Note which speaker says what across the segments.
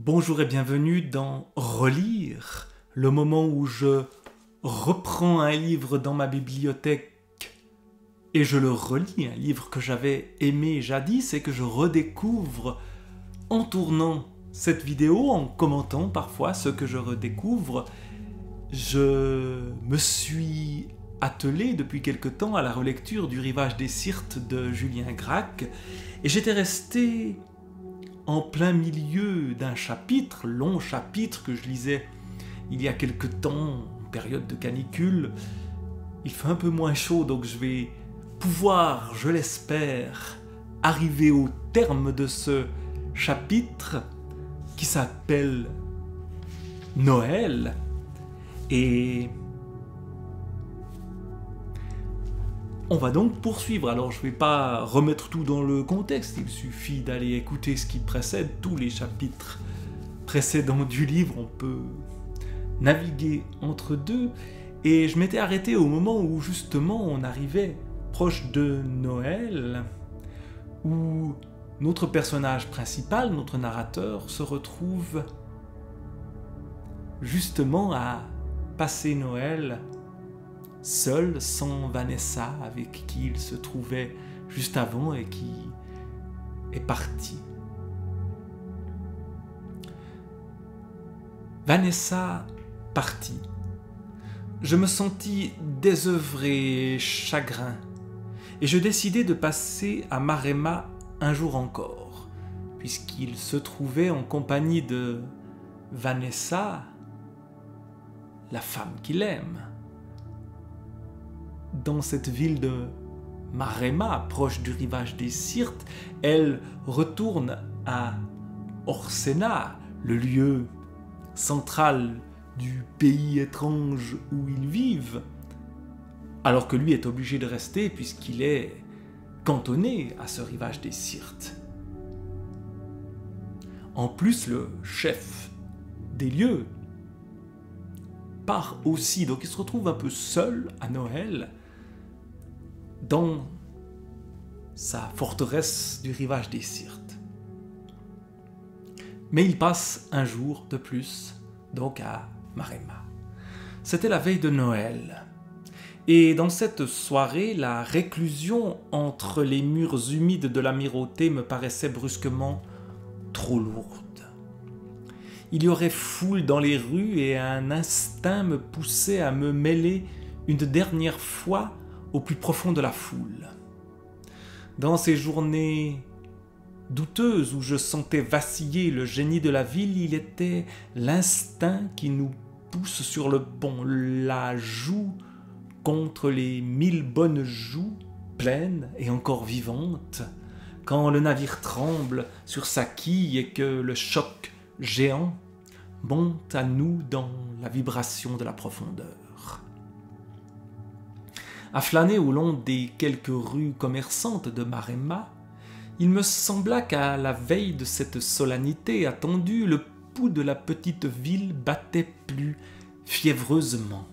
Speaker 1: Bonjour et bienvenue dans Relire, le moment où je reprends un livre dans ma bibliothèque et je le relis, un livre que j'avais aimé jadis et que je redécouvre en tournant cette vidéo, en commentant parfois ce que je redécouvre. Je me suis attelé depuis quelque temps à la relecture du Rivage des Syrtes de Julien Gracq et j'étais resté en plein milieu d'un chapitre, long chapitre que je lisais il y a quelque temps, en période de canicule. Il fait un peu moins chaud, donc je vais pouvoir, je l'espère, arriver au terme de ce chapitre qui s'appelle Noël. Et on va donc poursuivre. Alors je ne vais pas remettre tout dans le contexte, il suffit d'aller écouter ce qui précède, tous les chapitres précédents du livre, on peut naviguer entre deux. Et je m'étais arrêté au moment où justement on arrivait proche de Noël, où notre personnage principal, notre narrateur, se retrouve justement à passer Noël seul, sans Vanessa, avec qui il se trouvait juste avant et qui est partie. Vanessa partie. Je me sentis désœuvré, chagrin, et je décidai de passer à Maremma un jour encore, puisqu'il se trouvait en compagnie de Vanessa, la femme qu'il aime. Dans cette ville de Maremma, proche du rivage des Syrtes, elle retourne à Orsena, le lieu central du pays étrange où ils vivent, alors que lui est obligé de rester puisqu'il est cantonné à ce rivage des Syrtes. En plus, le chef des lieux part aussi, donc il se retrouve un peu seul à Noël, dans sa forteresse du rivage des Syrtes. Mais il passe un jour de plus, donc à Maremma. C'était la veille de Noël. Et dans cette soirée, la réclusion entre les murs humides de l'amirauté me paraissait brusquement trop lourde. Il y aurait foule dans les rues et un instinct me poussait à me mêler une dernière fois au plus profond de la foule. Dans ces journées douteuses où je sentais vaciller le génie de la ville, il était l'instinct qui nous pousse sur le pont, la joue contre les 1000 bonnes joues, pleines et encore vivantes, quand le navire tremble sur sa quille et que le choc géant monte à nous dans la vibration de la profondeur. À flâner au long des quelques rues commerçantes de Maremma, il me sembla qu'à la veille de cette solennité attendue, le pouls de la petite ville battait plus fiévreusement.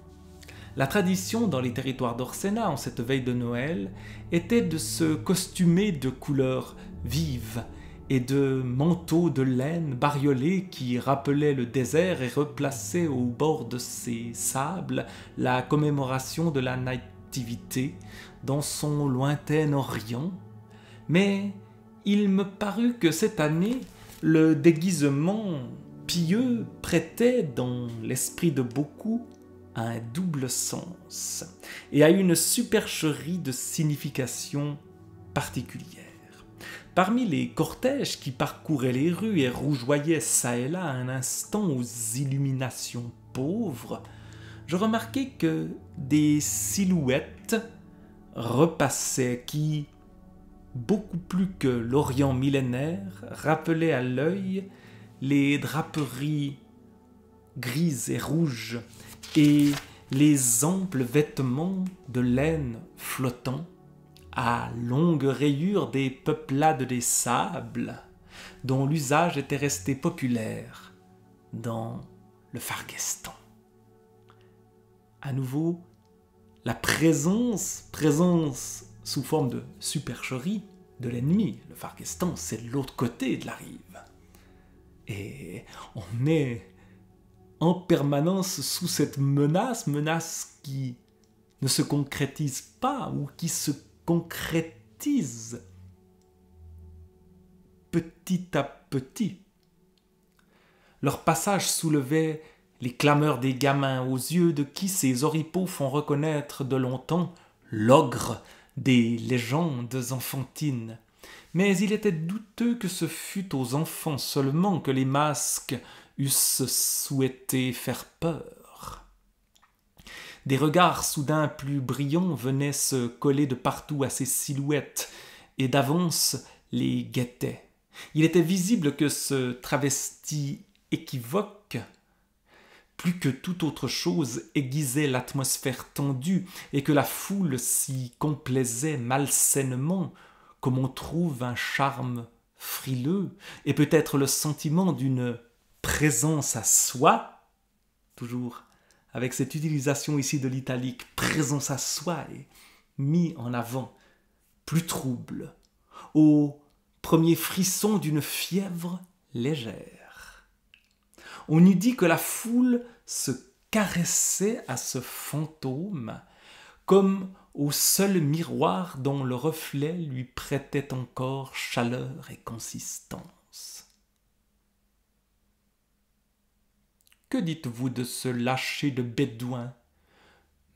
Speaker 1: La tradition dans les territoires d'Orsena en cette veille de Noël était de se costumer de couleurs vives et de manteaux de laine bariolés qui rappelaient le désert et replaçaient au bord de ces sables la commémoration de la nativité dans son lointain Orient. Mais il me parut que cette année, le déguisement pieux prêtait dans l'esprit de beaucoup à un double sens et à une supercherie de signification particulière. Parmi les cortèges qui parcouraient les rues et rougeoyaient çà et là un instant aux illuminations pauvres, je remarquai que des silhouettes repassaient qui, beaucoup plus que l'Orient millénaire, rappelaient à l'œil les draperies grises et rouges et les amples vêtements de laine flottants à longues rayures des peuplades des sables dont l'usage était resté populaire dans le Farguestan. À nouveau, la présence sous forme de supercherie de l'ennemi. Le Farguestan, c'est l'autre côté de la rive. Et on est en permanence sous cette menace qui ne se concrétise pas ou qui se concrétise petit à petit. Leur passage soulevait les clameurs des gamins aux yeux de qui ces oripeaux font reconnaître de longtemps l'ogre des légendes enfantines. Mais il était douteux que ce fût aux enfants seulement que les masques eussent souhaité faire peur. Des regards soudain plus brillants venaient se coller de partout à ces silhouettes et d'avance les guettaient. Il était visible que ce travesti équivoque, plus que toute autre chose, aiguisait l'atmosphère tendue et que la foule s'y complaisait malsainement, comme on trouve un charme frileux et peut-être le sentiment d'une présence à soi, toujours avec cette utilisation ici de l'italique, présence à soi est mis en avant, plus trouble, au premier frisson d'une fièvre légère. On eût dit que la foule se caressait à ce fantôme, comme au seul miroir dont le reflet lui prêtait encore chaleur et consistance. Que dites-vous de ce lâcher de bédouin,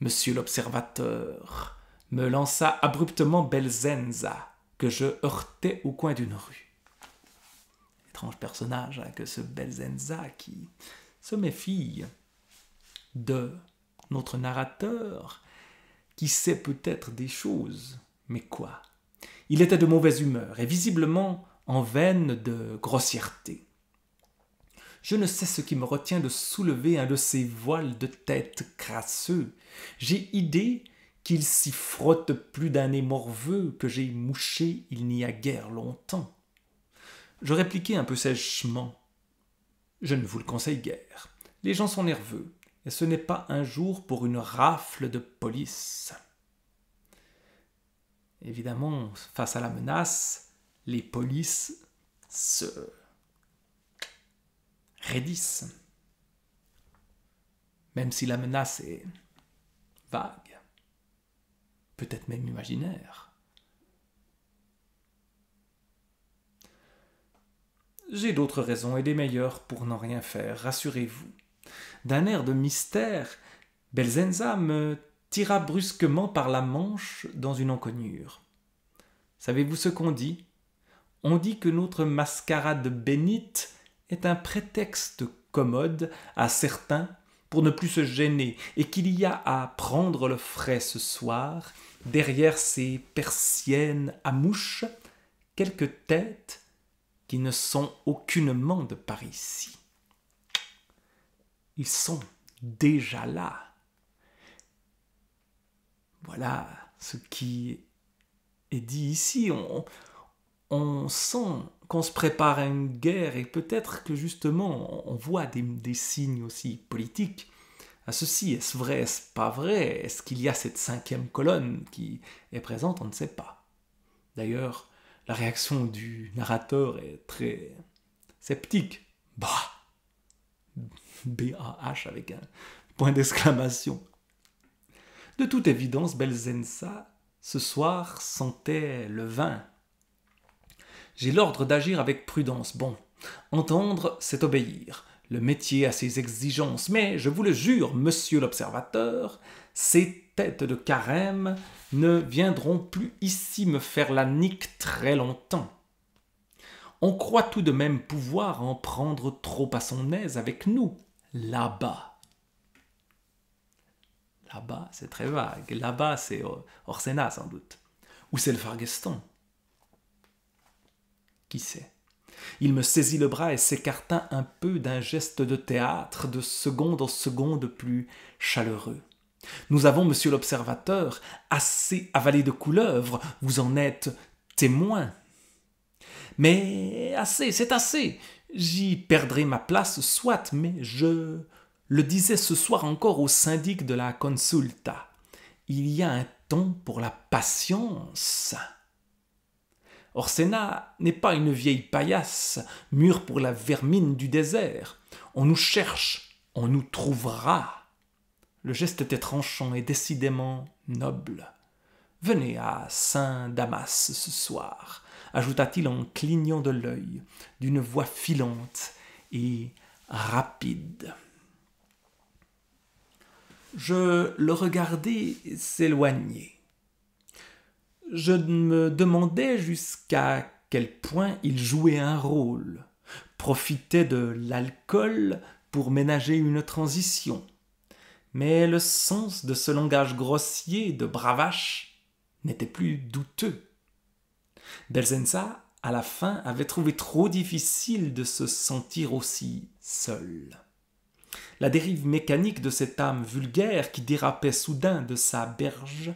Speaker 1: monsieur l'observateur, me lança abruptement Belzenza, que je heurtai au coin d'une rue. Étrange personnage que ce Belzenza qui se méfie de notre narrateur, qui sait peut-être des choses, mais quoi? Il était de mauvaise humeur et visiblement en veine de grossièreté. Je ne sais ce qui me retient de soulever un de ces voiles de tête crasseux. J'ai idée qu'il s'y frotte plus d'un nez morveux que j'ai mouché il n'y a guère longtemps. Je répliquai un peu sèchement. Je ne vous le conseille guère. Les gens sont nerveux, et ce n'est pas un jour pour une rafle de police. Évidemment, face à la menace, les polices se raidissent. Même si la menace est vague, peut-être même imaginaire. J'ai d'autres raisons et des meilleures pour n'en rien faire, rassurez-vous. D'un air de mystère, Belzenza me tira brusquement par la manche dans une encoignure. Savez-vous ce qu'on dit? On dit que notre mascarade bénite est un prétexte commode à certains pour ne plus se gêner et qu'il y a à prendre le frais ce soir, derrière ces persiennes à mouches, quelques têtes qui ne sont aucunement de par ici. Ils sont déjà là. Voilà ce qui est dit ici. On sent qu'on se prépare à une guerre et peut-être que justement on voit des signes aussi politiques à ceci. Est-ce vrai, est-ce pas vrai? Est-ce qu'il y a cette cinquième colonne qui est présente? On ne sait pas. D'ailleurs, la réaction du narrateur est très sceptique. Bah! B-A-H avec un point d'exclamation. De toute évidence, Belzenza, ce soir, sentait le vin. J'ai l'ordre d'agir avec prudence. Bon, entendre, c'est obéir. Le métier a ses exigences, mais je vous le jure, monsieur l'observateur, ces têtes de carême ne viendront plus ici me faire la nique très longtemps. On croit tout de même pouvoir en prendre trop à son aise avec nous, là-bas. Là-bas, c'est très vague. Là-bas, c'est Orsena, sans doute. Ou c'est le Fargueston. Qui sait? Il me saisit le bras et s'écarta un peu d'un geste de théâtre, de seconde en seconde plus chaleureux. Nous avons, monsieur l'observateur, assez avalé de couleuvres, vous en êtes témoin. Mais assez, c'est assez. J'y perdrai ma place, soit, mais je le disais ce soir encore au syndic de la consulta. Il y a un temps pour la patience. Orsena n'est pas une vieille paillasse, mûre pour la vermine du désert. On nous cherche, on nous trouvera. Le geste était tranchant et décidément noble. Venez à Saint-Damas ce soir, ajouta-t-il en clignant de l'œil, d'une voix filante et rapide. Je le regardai s'éloigner. Je me demandais jusqu'à quel point il jouait un rôle, profitait de l'alcool pour ménager une transition. Mais le sens de ce langage grossier de bravache n'était plus douteux. Belzenza, à la fin, avait trouvé trop difficile de se sentir aussi seul. La dérive mécanique de cette âme vulgaire qui dérapait soudain de sa berge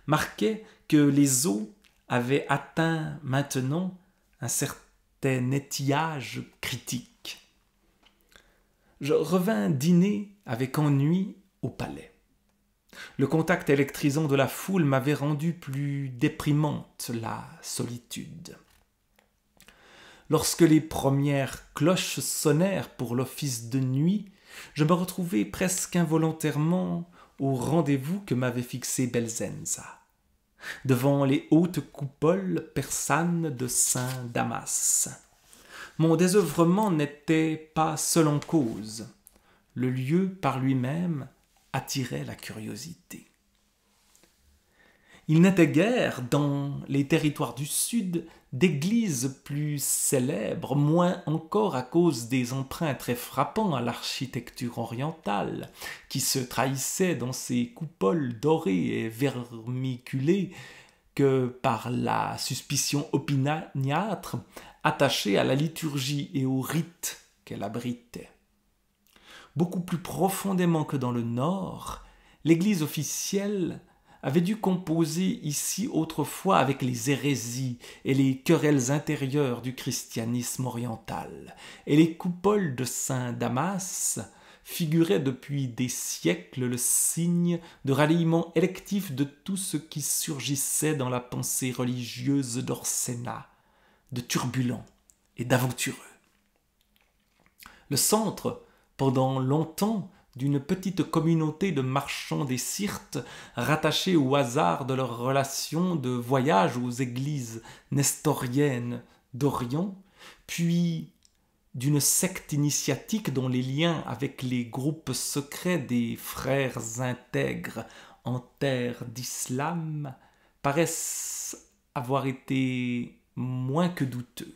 Speaker 1: marquait que les eaux avaient atteint maintenant un certain étiage critique. Je revins dîner avec ennui au palais. Le contact électrisant de la foule m'avait rendu plus déprimante la solitude. Lorsque les premières cloches sonnèrent pour l'office de nuit, je me retrouvai presque involontairement au rendez-vous que m'avait fixé Belzenza, devant les hautes coupoles persanes de Saint-Damas. Mon désœuvrement n'était pas seul en cause. Le lieu par lui-même attirait la curiosité. Il n'était guère, dans les territoires du Sud, d'églises plus célèbres, moins encore à cause des emprunts très frappants à l'architecture orientale, qui se trahissaient dans ces coupoles dorées et vermiculées, que par la suspicion opiniâtre attachée à la liturgie et aux rites qu'elle abritait. Beaucoup plus profondément que dans le Nord, l'Église officielle avait dû composer ici autrefois avec les hérésies et les querelles intérieures du christianisme oriental, et les coupoles de Saint-Damas figuraient depuis des siècles le signe de ralliement électif de tout ce qui surgissait dans la pensée religieuse d'Orsena, de turbulent et d'aventureux. Le centre, pendant longtemps, d'une petite communauté de marchands des Syrtes rattachés au hasard de leurs relations de voyage aux églises nestoriennes d'Orient, puis d'une secte initiatique dont les liens avec les groupes secrets des frères intègres en terre d'islam paraissent avoir été moins que douteux.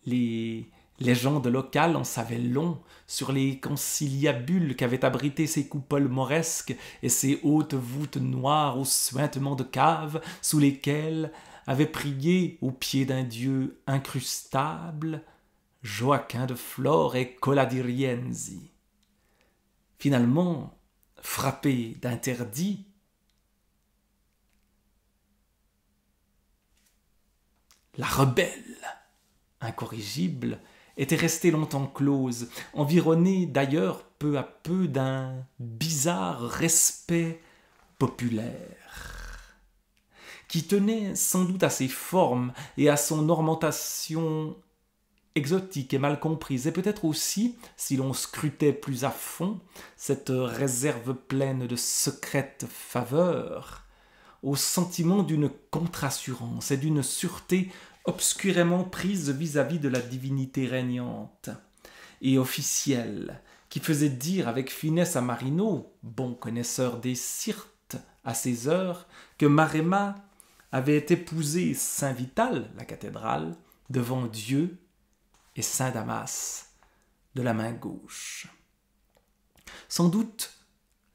Speaker 1: Les légendes locales en savaient long sur les conciliabules qu'avaient abrités ces coupoles mauresques et ces hautes voûtes noires aux suintements de caves sous lesquelles avait prié au pied d'un dieu incrustable Joaquin de Flore et Cola di Rienzi. Finalement, frappé d'interdit, la rebelle incorrigible était restée longtemps close, environnée d'ailleurs peu à peu d'un bizarre respect populaire, qui tenait sans doute à ses formes et à son ornementation exotique et mal comprise, et peut-être aussi, si l'on scrutait plus à fond cette réserve pleine de secrètes faveurs, au sentiment d'une contre-assurance et d'une sûreté obscurément prise vis-à-vis de la divinité régnante et officielle, qui faisait dire avec finesse à Marino, bon connaisseur des Syrtes à ces heures, que Maremma avait épousé Saint-Vital, la cathédrale, devant Dieu, et Saint-Damas de la main gauche. Sans doute,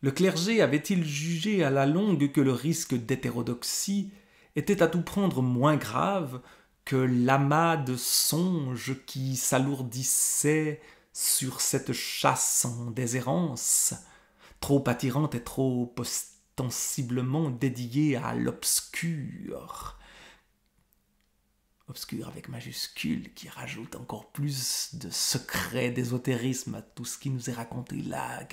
Speaker 1: le clergé avait-il jugé à la longue que le risque d'hétérodoxie était à tout prendre moins grave que l'amas de songes qui s'alourdissait sur cette chasse en déshérence, trop attirante et trop ostensiblement dédiée à l'obscur, obscur avec majuscule, qui rajoute encore plus de secret, d'ésotérisme à tout ce qui nous est raconté là.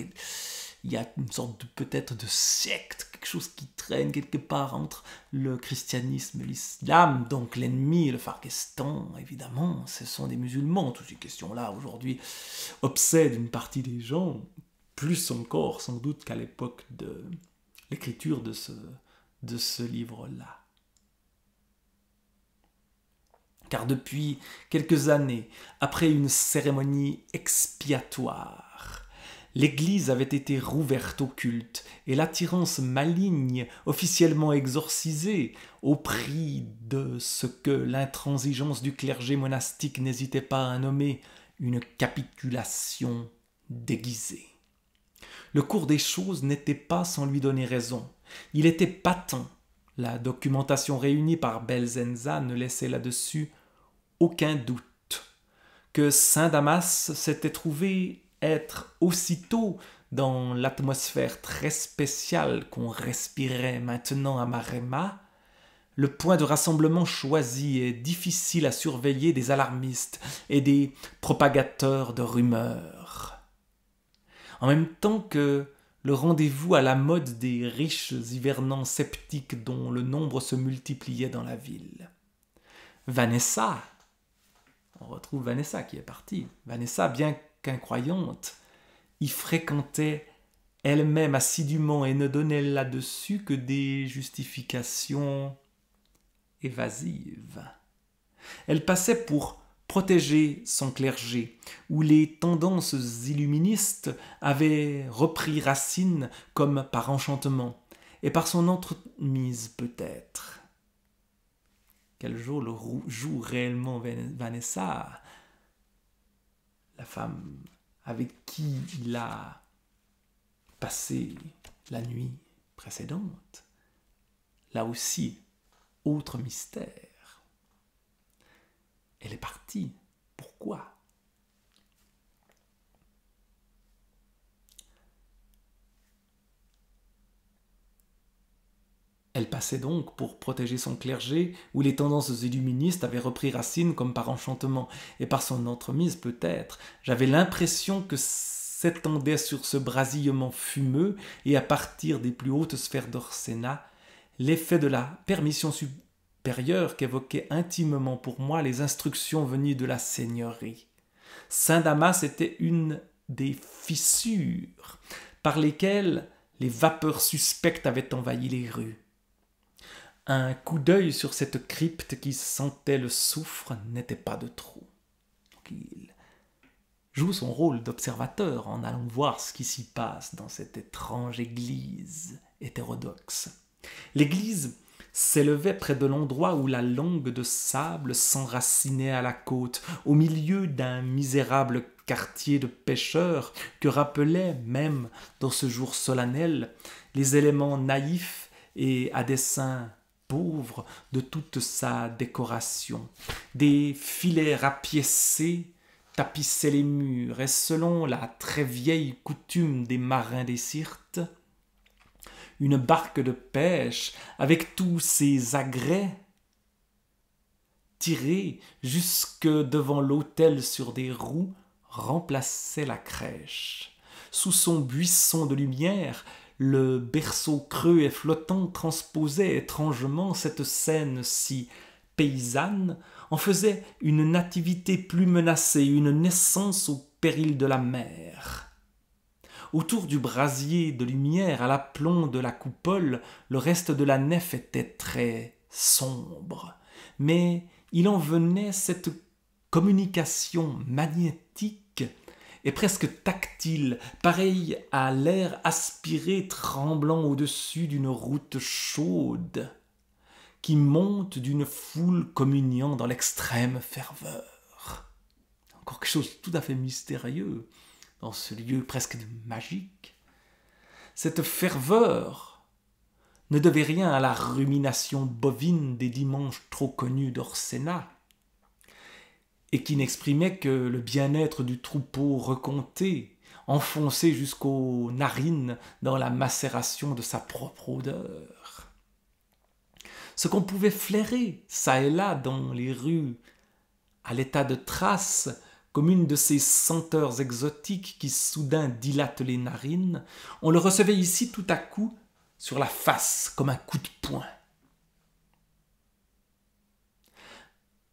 Speaker 1: Il y a une sorte de peut-être de secte quelque chose qui traîne quelque part entre le christianisme et l'islam. Donc l'ennemi, le Farkestan, évidemment, ce sont des musulmans. Toutes ces questions-là, aujourd'hui, obsèdent une partie des gens, plus encore, sans doute, qu'à l'époque de l'écriture de ce livre-là. Car depuis quelques années, après une cérémonie expiatoire, l'Église avait été rouverte au culte et l'attirance maligne officiellement exorcisée au prix de ce que l'intransigeance du clergé monastique n'hésitait pas à nommer une capitulation déguisée. Le cours des choses n'était pas sans lui donner raison. Il était patent, la documentation réunie par Belzenza ne laissait là-dessus aucun doute, que saint Damas s'était trouvé être aussitôt dans l'atmosphère très spéciale qu'on respirait maintenant à Maremma, le point de rassemblement choisi et difficile à surveiller des alarmistes et des propagateurs de rumeurs. En même temps que le rendez-vous à la mode des riches hivernants sceptiques dont le nombre se multipliait dans la ville. Vanessa, on retrouve Vanessa qui est partie. Vanessa, bien qu'incroyante, y fréquentait elle-même assidûment et ne donnait là-dessus que des justifications évasives. Elle passait pour protéger son clergé, où les tendances illuministes avaient repris racine comme par enchantement, et par son entremise peut-être. Quel joue réellement Vanessa, la femme avec qui il a passé la nuit précédente. Là aussi, autre mystère. Elle est partie. Pourquoi ? Elle passait donc pour protéger son clergé, où les tendances illuministes avaient repris racine comme par enchantement, et par son entremise peut-être. J'avais l'impression que s'étendait sur ce brasillement fumeux, et à partir des plus hautes sphères d'Orsena, l'effet de la permission supérieure qu'évoquaient intimement pour moi les instructions venues de la seigneurie. Saint Damas était une des fissures par lesquelles les vapeurs suspectes avaient envahi les rues. Un coup d'œil sur cette crypte qui sentait le soufre n'était pas de trop. Il joue son rôle d'observateur en allant voir ce qui s'y passe dans cette étrange église hétérodoxe. L'église s'élevait près de l'endroit où la langue de sable s'enracinait à la côte, au milieu d'un misérable quartier de pêcheurs que rappelaient, même dans ce jour solennel, les éléments naïfs et à dessein pauvre de toute sa décoration. Des filets rapiécés tapissaient les murs, et selon la très vieille coutume des marins des Syrtes, une barque de pêche, avec tous ses agrès, tirée jusque devant l'autel sur des roues, remplaçait la crèche. Sous son buisson de lumière, le berceau creux et flottant transposait étrangement cette scène si paysanne, en faisait une nativité plus menacée, une naissance au péril de la mer. Autour du brasier de lumière, à l'aplomb de la coupole, le reste de la nef était très sombre, mais il en venait cette communication magnétique et presque tactile, pareil à l'air aspiré tremblant au-dessus d'une route chaude, qui monte d'une foule communiant dans l'extrême ferveur. Encore quelque chose de tout à fait mystérieux dans ce lieu presque magique. Cette ferveur ne devait rien à la rumination bovine des dimanches trop connus d'Orsena, et qui n'exprimait que le bien-être du troupeau recompté, enfoncé jusqu'aux narines dans la macération de sa propre odeur. Ce qu'on pouvait flairer, çà et là, dans les rues, à l'état de traces, comme une de ces senteurs exotiques qui soudain dilatent les narines, on le recevait ici tout à coup sur la face comme un coup de poing.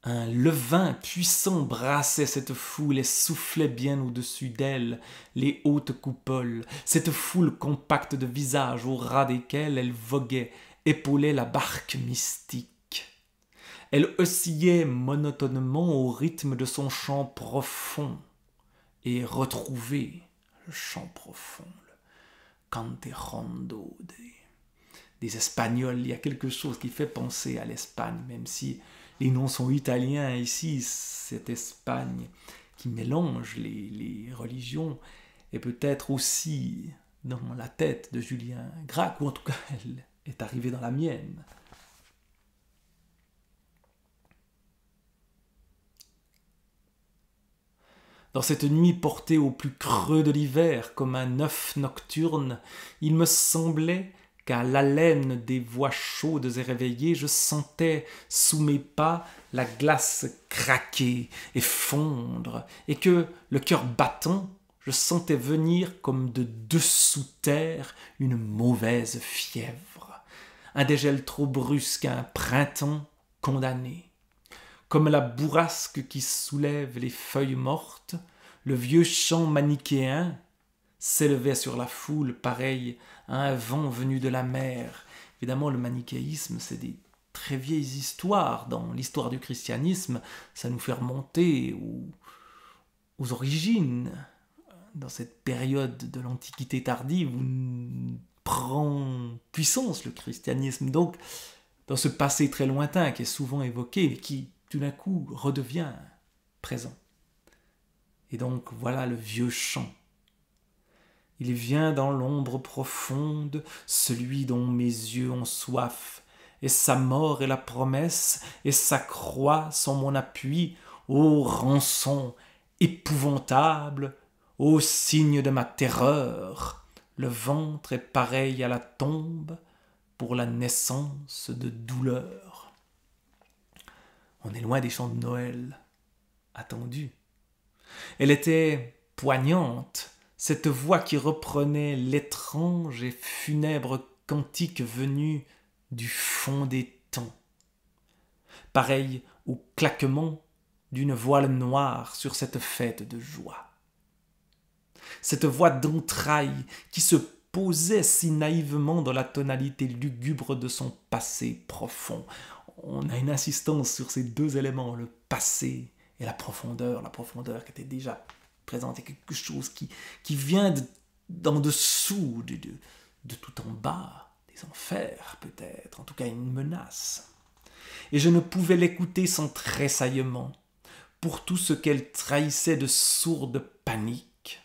Speaker 1: Un levain puissant brassait cette foule et soufflait bien au-dessus d'elle les hautes coupoles, cette foule compacte de visages au ras desquels elle voguait, épaulait la barque mystique. Elle oscillait monotonement au rythme de son chant profond et retrouvait le chant profond, le canterondo des Espagnols. Il y a quelque chose qui fait penser à l'Espagne, même si les noms sont italiens ici, cette Espagne qui mélange les religions est peut-être aussi dans la tête de Julien Gracq, ou en tout cas elle est arrivée dans la mienne. Dans cette nuit portée au plus creux de l'hiver, comme un œuf nocturne, il me semblait qu'à l'haleine des voix chaudes et réveillées, je sentais sous mes pas la glace craquer et fondre, et que, le cœur battant, je sentais venir comme de dessous terre une mauvaise fièvre, un dégel trop brusque, un printemps condamné. Comme la bourrasque qui soulève les feuilles mortes, le vieux chant manichéen s'élevait sur la foule pareil à un vent venu de la mer. Évidemment, le manichéisme, c'est des très vieilles histoires. Dans l'histoire du christianisme, ça nous fait remonter aux origines, dans cette période de l'Antiquité tardive où prend puissance le christianisme. Donc, dans ce passé très lointain qui est souvent évoqué, mais qui, tout d'un coup, redevient présent. Et donc, voilà le vieux chant. Il vient dans l'ombre profonde, celui dont mes yeux ont soif, et sa mort est la promesse, et sa croix sont mon appui, ô rançon épouvantable, ô signe de ma terreur. Le ventre est pareil à la tombe pour la naissance de douleur. On est loin des chants de Noël attendus. Elle était poignante, cette voix qui reprenait l'étrange et funèbre cantique venu du fond des temps, pareil au claquement d'une voile noire sur cette fête de joie. Cette voix d'entrailles qui se posait si naïvement dans la tonalité lugubre de son passé profond. On a une insistance sur ces deux éléments, le passé et la profondeur qui était déjà présente, et quelque chose qui vient d'en dessous, de tout en bas, des enfers peut-être, en tout cas une menace. Et je ne pouvais l'écouter sans tressaillement, pour tout ce qu'elle trahissait de sourde panique,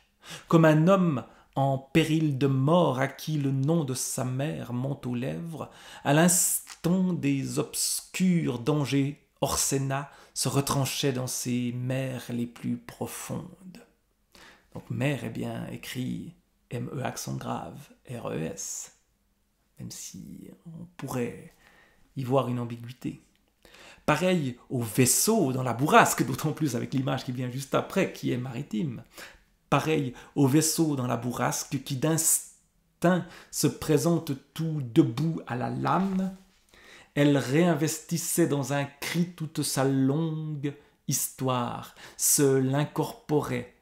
Speaker 1: comme un homme en péril de mort à qui le nom de sa mère monte aux lèvres, à l'instant des obscurs dangers, Orsena se retranchait dans ses mers les plus profondes. Donc mer est bien écrit M-E accent grave, R-E-S, même si on pourrait y voir une ambiguïté. Pareil au vaisseau dans la bourrasque, d'autant plus avec l'image qui vient juste après, qui est maritime. Pareil au vaisseau dans la bourrasque qui d'instinct se présente tout debout à la lame. Elle réinvestissait dans un cri toute sa longue histoire, se l'incorporait.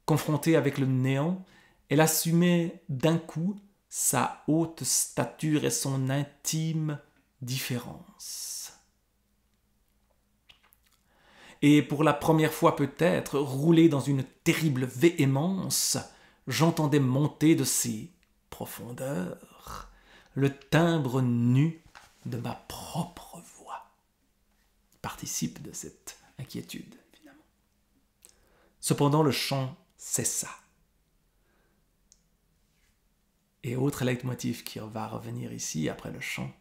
Speaker 1: Confrontée avec le néant, elle assumait d'un coup sa haute stature et son intime différence. Et pour la première fois peut-être, roulé dans une terrible véhémence, j'entendais monter de ces profondeurs le timbre nu de ma propre voix. Participe de cette inquiétude, évidemment. Cependant, le chant cessa. Et autre leitmotiv qui va revenir ici après le chant.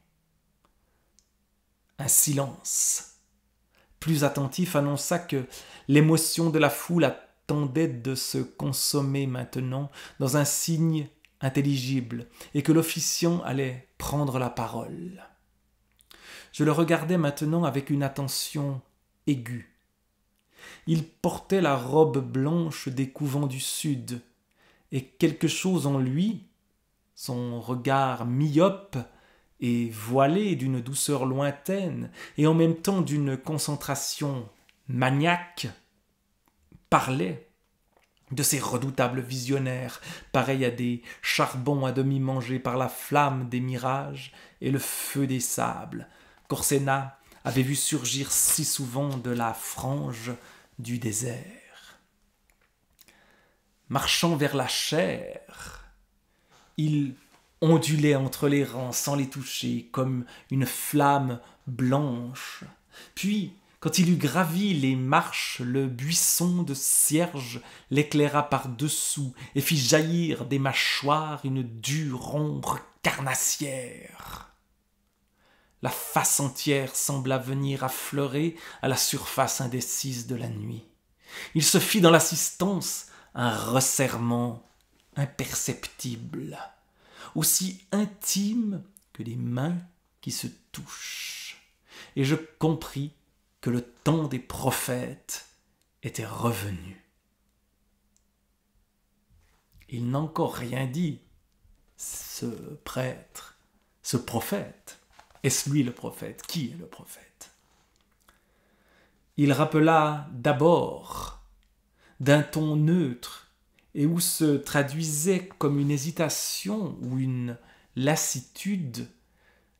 Speaker 1: Un silence plus attentif annonça que l'émotion de la foule attendait de se consommer maintenant dans un signe intelligible et que l'officiant allait prendre la parole. Je le regardais maintenant avec une attention aiguë. Il portait la robe blanche des couvents du Sud, et quelque chose en lui, son regard myope et voilé d'une douceur lointaine et en même temps d'une concentration maniaque, parlait de ces redoutables visionnaires, pareils à des charbons à demi mangés par la flamme des mirages et le feu des sables, qu'Orsena avait vu surgir si souvent de la frange du désert. Marchant vers la chair, il ondulait entre les rangs sans les toucher, comme une flamme blanche. Puis, quand il eut gravi les marches, le buisson de cierge l'éclaira par-dessous et fit jaillir des mâchoires une dure ombre carnassière. La face entière sembla venir affleurer à la surface indécise de la nuit. Il se fit dans l'assistance un resserrement imperceptible, aussi intime que des mains qui se touchent, et je compris que le temps des prophètes était revenu. Il n'a encore rien dit, ce prêtre, ce prophète. Est-ce lui le prophète? Qui est le prophète? Il rappela d'abord, d'un ton neutre, et où se traduisait comme une hésitation ou une lassitude,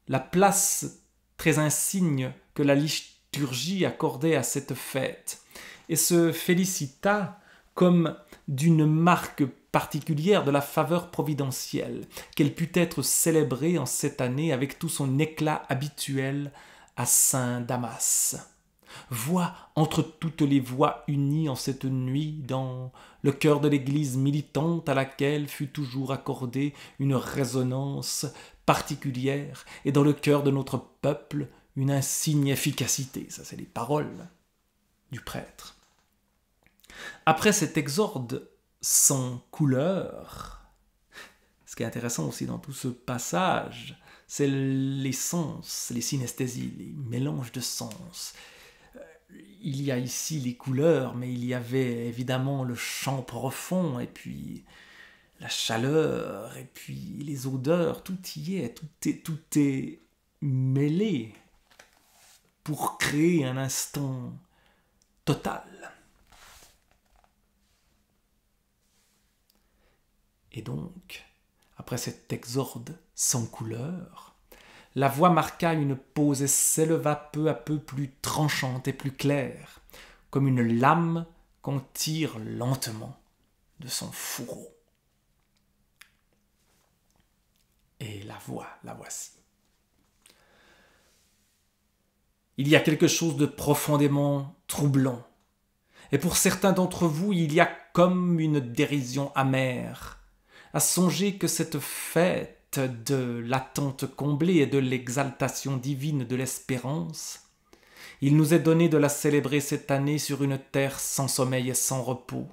Speaker 1: la place très insigne que la liturgie accordait à cette fête, et se félicita comme d'une marque particulière de la faveur providentielle, qu'elle put être célébrée en cette année avec tout son éclat habituel à Saint-Damas. Voix entre toutes les voix unies en cette nuit dans le cœur de l'Église militante à laquelle fut toujours accordée une résonance particulière et dans le cœur de notre peuple une insigne efficacité. Ça, c'est les paroles du prêtre. Après cet exorde sans couleur, ce qui est intéressant aussi dans tout ce passage, c'est les sens, les synesthésies, les mélanges de sens. Il y a ici les couleurs, mais il y avait évidemment le chant profond, et puis la chaleur, et puis les odeurs, tout y est, tout est mêlé pour créer un instant total. Et donc, après cet exorde sans couleur, la voix marqua une pause et s'éleva peu à peu plus tranchante et plus claire, comme une lame qu'on tire lentement de son fourreau. Et la voici. Il y a quelque chose de profondément troublant, et pour certains d'entre vous, il y a comme une dérision amère, à songer que cette fête de l'attente comblée et de l'exaltation divine de l'espérance, il nous est donné de la célébrer cette année sur une terre sans sommeil et sans repos,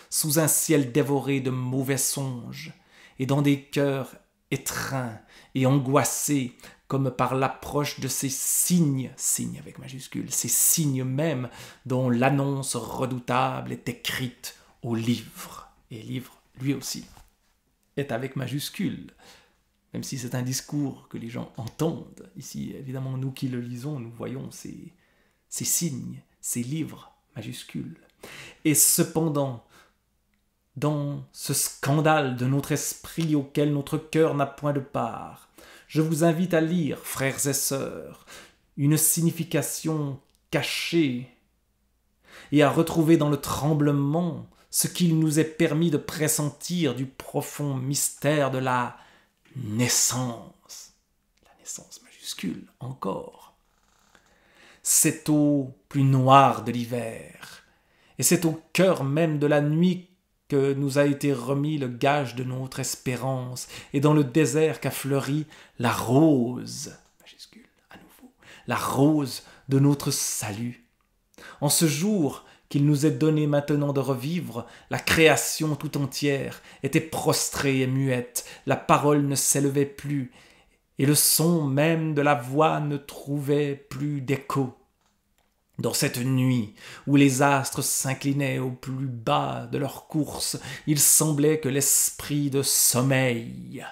Speaker 1: sous un ciel dévoré de mauvais songes, et dans des cœurs étreints et angoissés, comme par l'approche de ces signes avec majuscules, ces signes même dont l'annonce redoutable est écrite au livre, et livre lui aussi est avec majuscule, même si c'est un discours que les gens entendent. Ici, évidemment, nous qui le lisons, nous voyons ces signes, ces livres majuscules. Et cependant, dans ce scandale de notre esprit auquel notre cœur n'a point de part, je vous invite à lire, frères et sœurs, une signification cachée et à retrouver dans le tremblement ce qu'il nous est permis de pressentir du profond mystère de la naissance. La naissance majuscule encore. C'est au plus noir de l'hiver, et c'est au cœur même de la nuit que nous a été remis le gage de notre espérance, et dans le désert qu'a fleuri la rose, majuscule à nouveau, la rose de notre salut. En ce jour qu'il nous est donné maintenant de revivre, la création tout entière était prostrée et muette, la parole ne s'élevait plus, et le son même de la voix ne trouvait plus d'écho. Dans cette nuit où les astres s'inclinaient au plus bas de leur course, il semblait que l'esprit de sommeil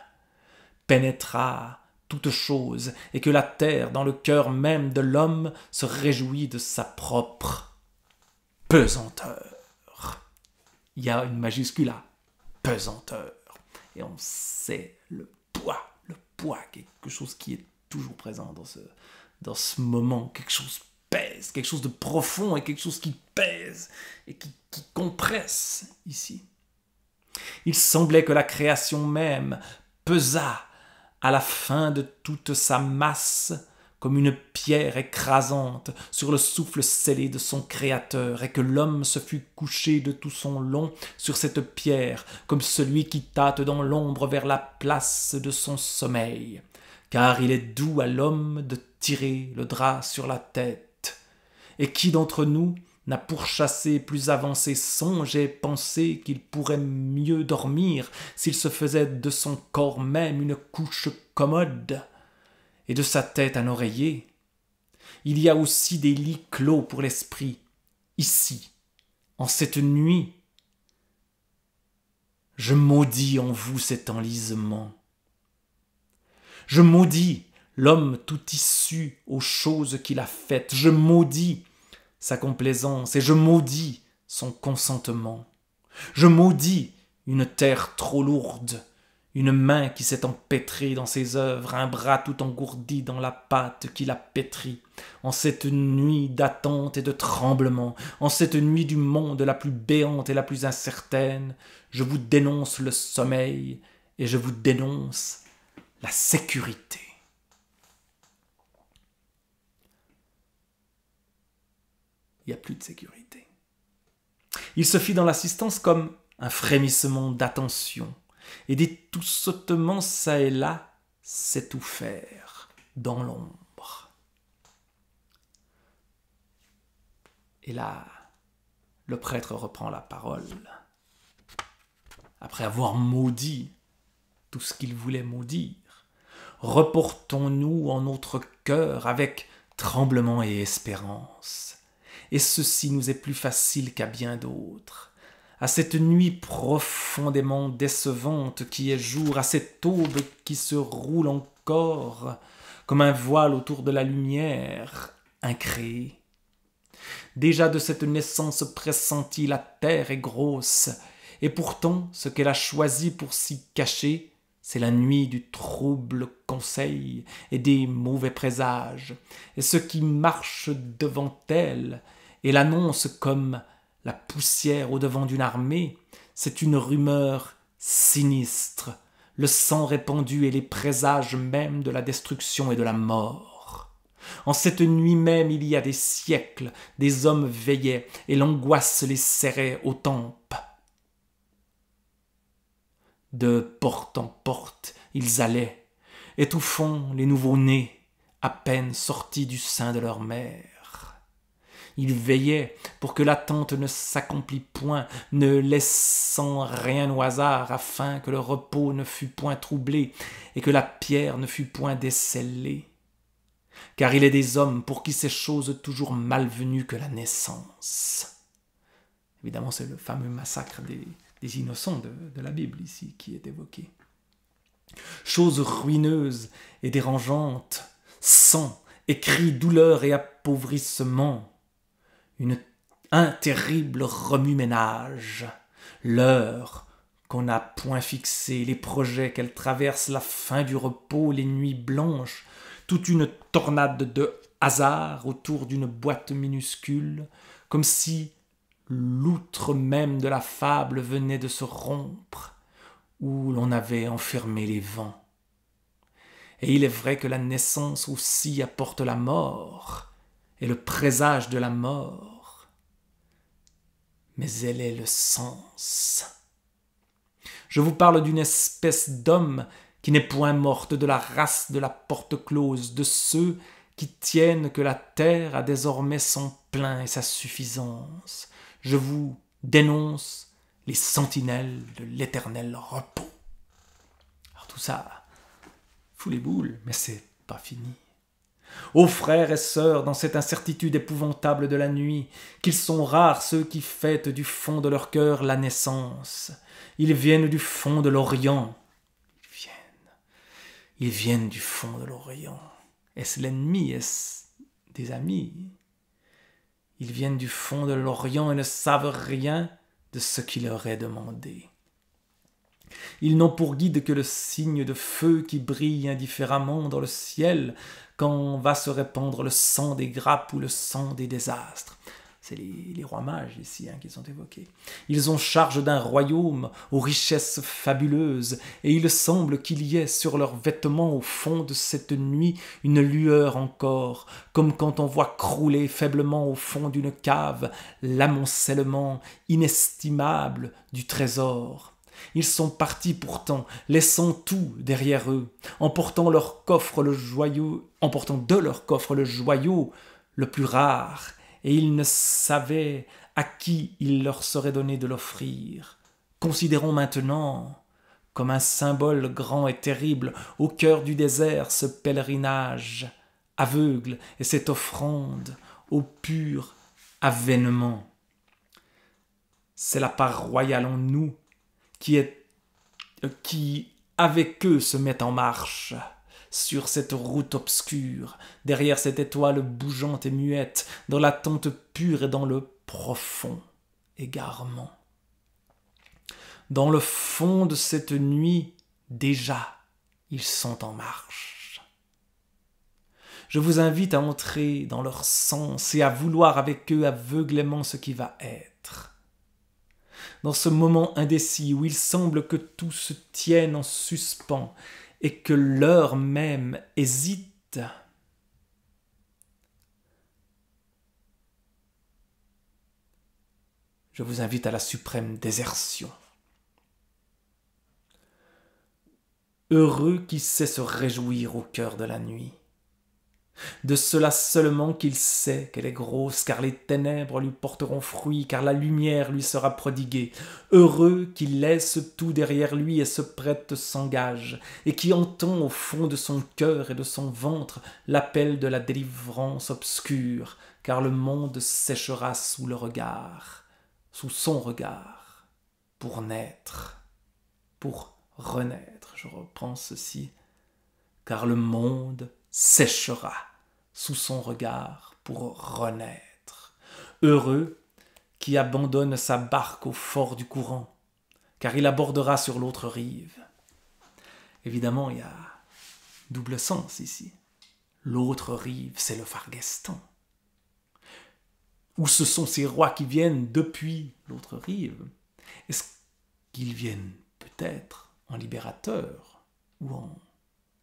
Speaker 1: pénétra toute chose, et que la terre, dans le cœur même de l'homme, se réjouit de sa propre pesanteur. Il y a une majuscule à pesanteur, et on sait le poids, quelque chose qui est toujours présent dans ce moment, quelque chose pèse, quelque chose de profond et quelque chose qui pèse et qui compresse ici. Il semblait que la création même pesât à la fin de toute sa masse comme une pierre écrasante sur le souffle scellé de son Créateur, et que l'homme se fût couché de tout son long sur cette pierre, comme celui qui tâte dans l'ombre vers la place de son sommeil. Car il est doux à l'homme de tirer le drap sur la tête. Et qui d'entre nous n'a pourchassé plus avancé songe et pensé qu'il pourrait mieux dormir s'il se faisait de son corps même une couche commode et de sa tête un oreiller? Il y a aussi des lits clos pour l'esprit, ici, en cette nuit. Je maudis en vous cet enlisement. Je maudis l'homme tout issu aux choses qu'il a faites. Je maudis sa complaisance et je maudis son consentement. Je maudis une terre trop lourde, une main qui s'est empêtrée dans ses œuvres, un bras tout engourdi dans la pâte qui l'a pétri. En cette nuit d'attente et de tremblement, en cette nuit du monde la plus béante et la plus incertaine, je vous dénonce le sommeil et je vous dénonce la sécurité. Il n'y a plus de sécurité. Il se fit dans l'assistance comme un frémissement d'attention, et des tout sautements çà et là s'étouffèrent dans l'ombre. Et là, le prêtre reprend la parole. Après avoir maudit tout ce qu'il voulait maudire, reportons-nous en notre cœur avec tremblement et espérance. Et ceci nous est plus facile qu'à bien d'autres. À cette nuit profondément décevante qui est jour, à cette aube qui se roule encore comme un voile autour de la lumière incréée. Déjà de cette naissance pressentie, la terre est grosse, et pourtant ce qu'elle a choisi pour s'y cacher, c'est la nuit du trouble conseil et des mauvais présages, et ce qui marche devant elle et l'annonce comme la poussière au-devant d'une armée, c'est une rumeur sinistre, le sang répandu et les présages même de la destruction et de la mort. En cette nuit même, il y a des siècles, des hommes veillaient, et l'angoisse les serrait aux tempes. De porte en porte, ils allaient, étouffant les nouveau-nés, à peine sortis du sein de leur mère. Ils veillaient pour que l'attente ne s'accomplît point, ne laissant rien au hasard, afin que le repos ne fût point troublé et que la pierre ne fût point décellée. Car il est des hommes pour qui ces choses toujours malvenues que la naissance. Évidemment, c'est le fameux massacre des innocents de la Bible ici qui est évoqué. Choses ruineuses et dérangeantes, sang et cris, douleur et appauvrissement. Un terrible remue-ménage, l'heure qu'on n'a point fixée, les projets qu'elle traverse, la fin du repos, les nuits blanches, toute une tornade de hasard autour d'une boîte minuscule, comme si l'outre même de la fable venait de se rompre, où l'on avait enfermé les vents. Et il est vrai que la naissance aussi apporte la mort, et le présage de la mort, mais elle est le sens. Je vous parle d'une espèce d'homme qui n'est point morte, de la race de la porte close, de ceux qui tiennent que la terre a désormais son plein et sa suffisance. Je vous dénonce les sentinelles de l'éternel repos. Alors tout ça fout les boules, mais c'est pas fini. Ô frères et sœurs, dans cette incertitude épouvantable de la nuit, qu'ils sont rares ceux qui fêtent du fond de leur cœur la naissance. Ils viennent du fond de l'Orient. Ils viennent du fond de l'Orient. Est-ce l'ennemi? Est-ce des amis? Ils viennent du fond de l'Orient et ne savent rien de ce qui leur est demandé. Ils n'ont pour guide que le signe de feu qui brille indifféremment dans le ciel quand va se répandre le sang des grappes ou le sang des désastres. C'est les rois mages ici qui sont évoqués. Ils ont charge d'un royaume aux richesses fabuleuses, et il semble qu'il y ait sur leurs vêtements au fond de cette nuit une lueur encore, comme quand on voit crouler faiblement au fond d'une cave l'amoncellement inestimable du trésor. Ils sont partis pourtant, laissant tout derrière eux, emportant de leur coffre le joyau le plus rare, et ils ne savaient à qui il leur serait donné de l'offrir. Considérons maintenant comme un symbole grand et terrible au cœur du désert ce pèlerinage aveugle et cette offrande au pur avènement. C'est la part royale en nous qui avec eux se met en marche sur cette route obscure, derrière cette étoile bougeante et muette, dans l'attente pure et dans le profond égarement. Dans le fond de cette nuit, déjà, ils sont en marche. Je vous invite à entrer dans leur sens et à vouloir avec eux aveuglément ce qui va être. Dans ce moment indécis où il semble que tout se tienne en suspens et que l'heure même hésite, je vous invite à la suprême désertion. Heureux qui sait se réjouir au cœur de la nuit. De cela seulement qu'il sait qu'elle est grosse, car les ténèbres lui porteront fruit, car la lumière lui sera prodiguée. Heureux qui laisse tout derrière lui et se prête s'engage, et qui entend au fond de son cœur et de son ventre l'appel de la délivrance obscure, car le monde séchera sous son regard, pour naître, pour renaître. Je reprends ceci, car le monde séchera sous son regard pour renaître. Heureux qui abandonne sa barque au fort du courant, car il abordera sur l'autre rive. Évidemment, il y a double sens ici. L'autre rive, c'est le Farguestan. Où ce sont ces rois qui viennent depuis l'autre rive? Est-ce qu'ils viennent peut-être en libérateurs ou en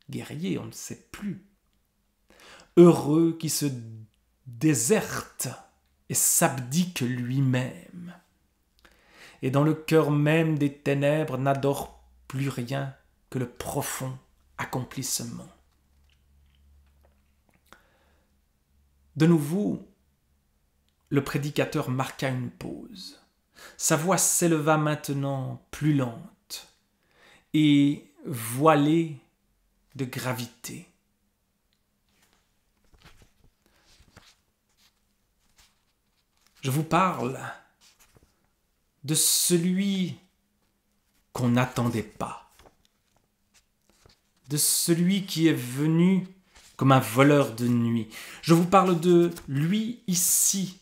Speaker 1: guerriers? On ne sait plus. Heureux qui se déserte et s'abdique lui-même, et dans le cœur même des ténèbres n'adore plus rien que le profond accomplissement. De nouveau, le prédicateur marqua une pause. Sa voix s'éleva maintenant plus lente et voilée de gravité. Je vous parle de celui qu'on n'attendait pas, de celui qui est venu comme un voleur de nuit. Je vous parle de lui ici,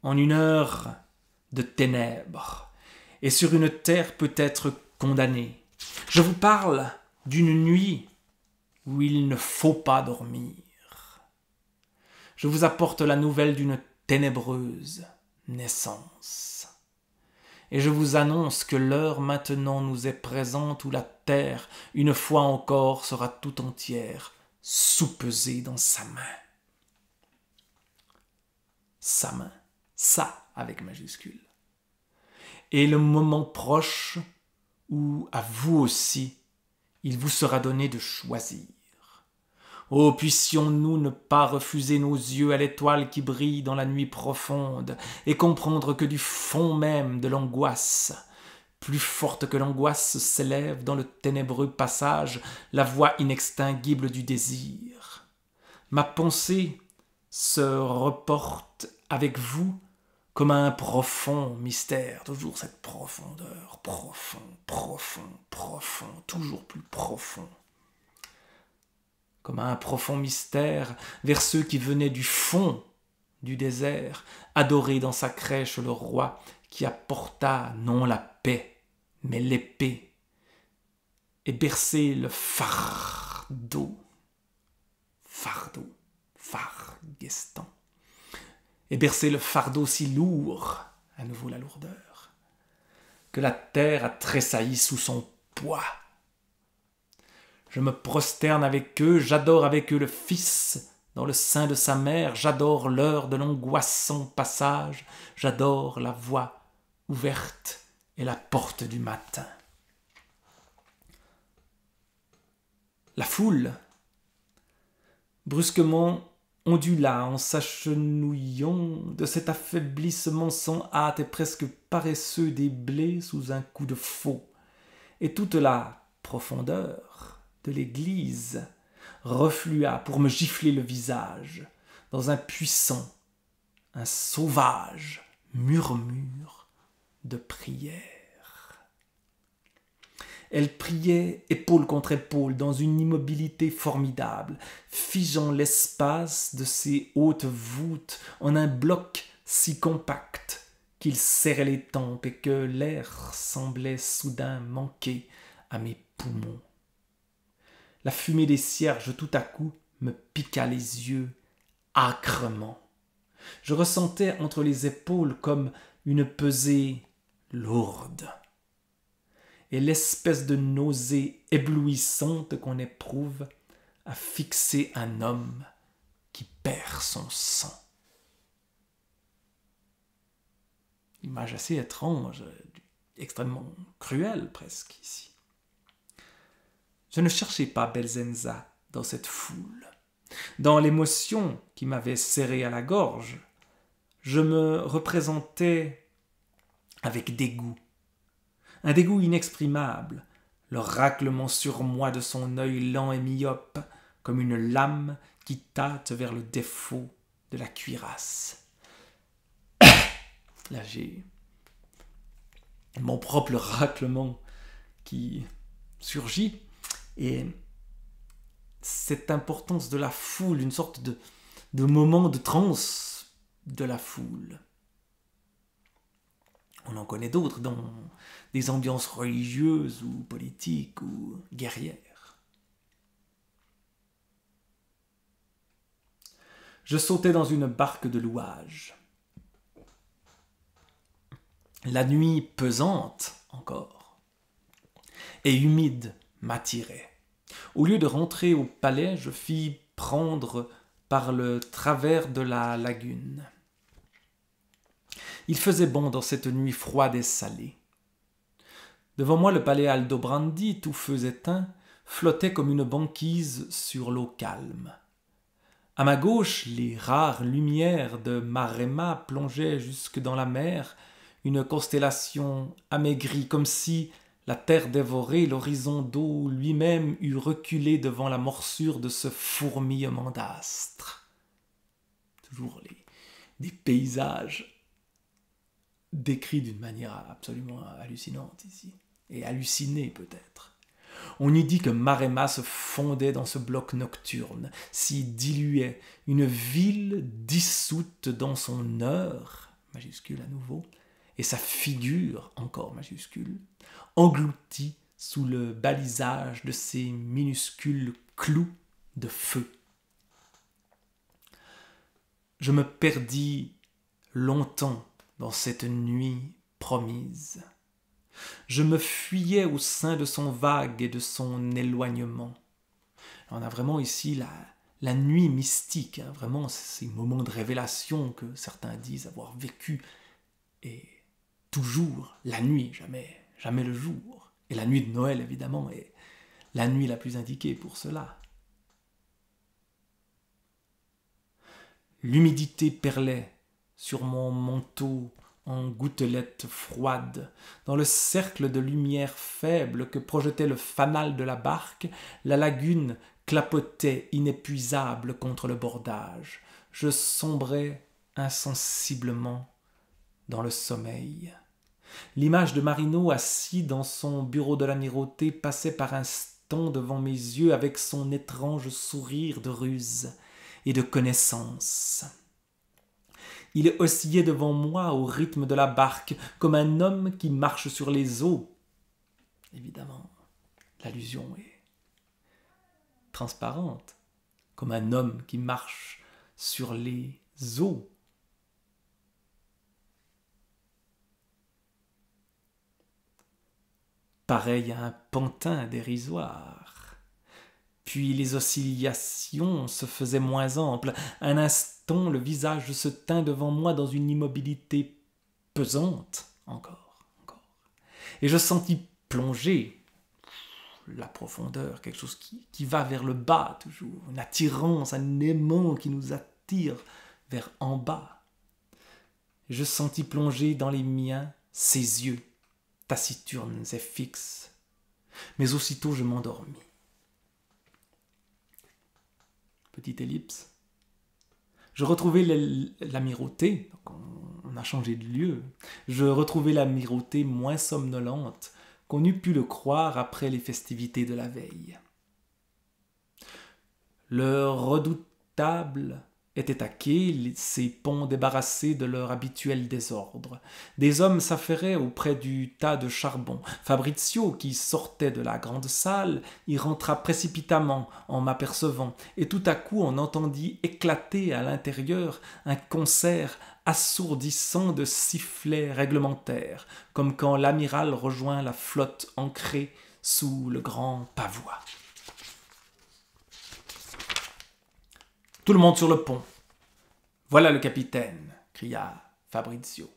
Speaker 1: en une heure de ténèbres, et sur une terre peut-être condamnée. Je vous parle d'une nuit où il ne faut pas dormir. Je vous apporte la nouvelle d'une ténébreuse naissance. Et je vous annonce que l'heure maintenant nous est présente où la terre, une fois encore, sera tout entière soupesée dans sa main. Sa main, ça avec majuscule. Et le moment proche où, à vous aussi, il vous sera donné de choisir. Oh, puissions-nous ne pas refuser nos yeux à l'étoile qui brille dans la nuit profonde et comprendre que du fond même de l'angoisse, plus forte que l'angoisse, s'élève dans le ténébreux passage la voix inextinguible du désir. Ma pensée se reporte avec vous comme à un profond mystère, toujours cette profondeur, profond, toujours plus profond. comme un profond mystère, vers ceux qui venaient du fond du désert, adorer dans sa crèche le roi qui apporta non la paix, mais l'épée, et bercer le fardeau, fargestan, et bercer le fardeau si lourd, à nouveau la lourdeur, que la terre a tressailli sous son poids. Je me prosterne avec eux, j'adore avec eux le Fils dans le sein de sa mère, j'adore l'heure de l'angoissant passage, j'adore la voie ouverte et la porte du matin. La foule, brusquement, ondula en s'agenouillant de cet affaiblissement sans hâte et presque paresseux des blés sous un coup de faux, et toute la profondeur de l'église reflua pour me gifler le visage dans un puissant, un sauvage murmure de prière. Elle priait épaule contre épaule dans une immobilité formidable, figeant l'espace de ses hautes voûtes en un bloc si compact qu'il serrait les tempes et que l'air semblait soudain manquer à mes poumons. La fumée des cierges tout à coup me piqua les yeux âcrement. Je ressentais entre les épaules comme une pesée lourde. Et l'espèce de nausée éblouissante qu'on éprouve à fixer un homme qui perd son sang. Image assez étrange, extrêmement cruelle presque ici. Je ne cherchais pas Belzenza dans cette foule. Dans l'émotion qui m'avait serré à la gorge, je me représentais avec dégoût. Un dégoût inexprimable, le raclement sur moi de son œil lent et myope, comme une lame qui tâte vers le défaut de la cuirasse. Là, j'ai mon propre raclement qui surgit, et cette importance de la foule, une sorte de moment de transe de la foule. On en connaît d'autres dans des ambiances religieuses ou politiques ou guerrières. Je sautais dans une barque de louage. La nuit pesante encore et humide m'attirait. Au lieu de rentrer au palais, je fis prendre par le travers de la lagune. Il faisait bon dans cette nuit froide et salée. Devant moi, le palais Aldobrandi, tout feu éteint, flottait comme une banquise sur l'eau calme. À ma gauche, les rares lumières de Maremma plongeaient jusque dans la mer, une constellation amaigrie, comme si la terre dévorée, l'horizon d'eau lui-même eût reculé devant la morsure de ce fourmillement d'astres. Toujours des paysages décrit d'une manière absolument hallucinante ici, et hallucinée peut-être. On eût dit que Maremma se fondait dans ce bloc nocturne, s'y diluait une ville dissoute dans son heure, majuscule à nouveau, et sa figure, encore majuscule, engloutie sous le balisage de ces minuscules clous de feu. Je me perdis longtemps dans cette nuit promise. Je me fuyais au sein de son vague et de son éloignement. On a vraiment ici la nuit mystique, hein, vraiment ces moments de révélation que certains disent avoir vécu, et toujours la nuit, jamais le jour. Et la nuit de Noël, évidemment, est la nuit la plus indiquée pour cela. L'humidité perlait sur mon manteau en gouttelettes froides. Dans le cercle de lumière faible que projetait le fanal de la barque, la lagune clapotait inépuisable contre le bordage. Je sombrais insensiblement dans le sommeil. L'image de Marino assis dans son bureau de l'amirauté passait par instant devant mes yeux avec son étrange sourire de ruse et de connaissance. Il oscillait devant moi au rythme de la barque, comme un homme qui marche sur les eaux. Évidemment, l'allusion est transparente, comme un homme qui marche sur les eaux. Pareil à un pantin dérisoire. Puis les oscillations se faisaient moins amples. Un instant, le visage se tint devant moi dans une immobilité pesante. Encore. Et je sentis plonger la profondeur, quelque chose qui va vers le bas toujours, une attirance, un aimant qui nous attire vers en bas. Je sentis plonger dans les miens ses yeux, taciturnes et fixes, mais aussitôt je m'endormis. Petite ellipse. Je retrouvais l'amirauté, on a changé de lieu, je retrouvais l'amirauté moins somnolente qu'on eût pu le croire après les festivités de la veille. Le redoutable était à quai, ses ponts débarrassés de leur habituel désordre. Des hommes s'affairaient auprès du tas de charbon. Fabrizio, qui sortait de la grande salle, y rentra précipitamment en m'apercevant, et tout à coup on entendit éclater à l'intérieur un concert assourdissant de sifflets réglementaires, comme quand l'amiral rejoint la flotte ancrée sous le grand pavois. Tout le monde sur le pont. Voilà le capitaine, cria Fabrizio.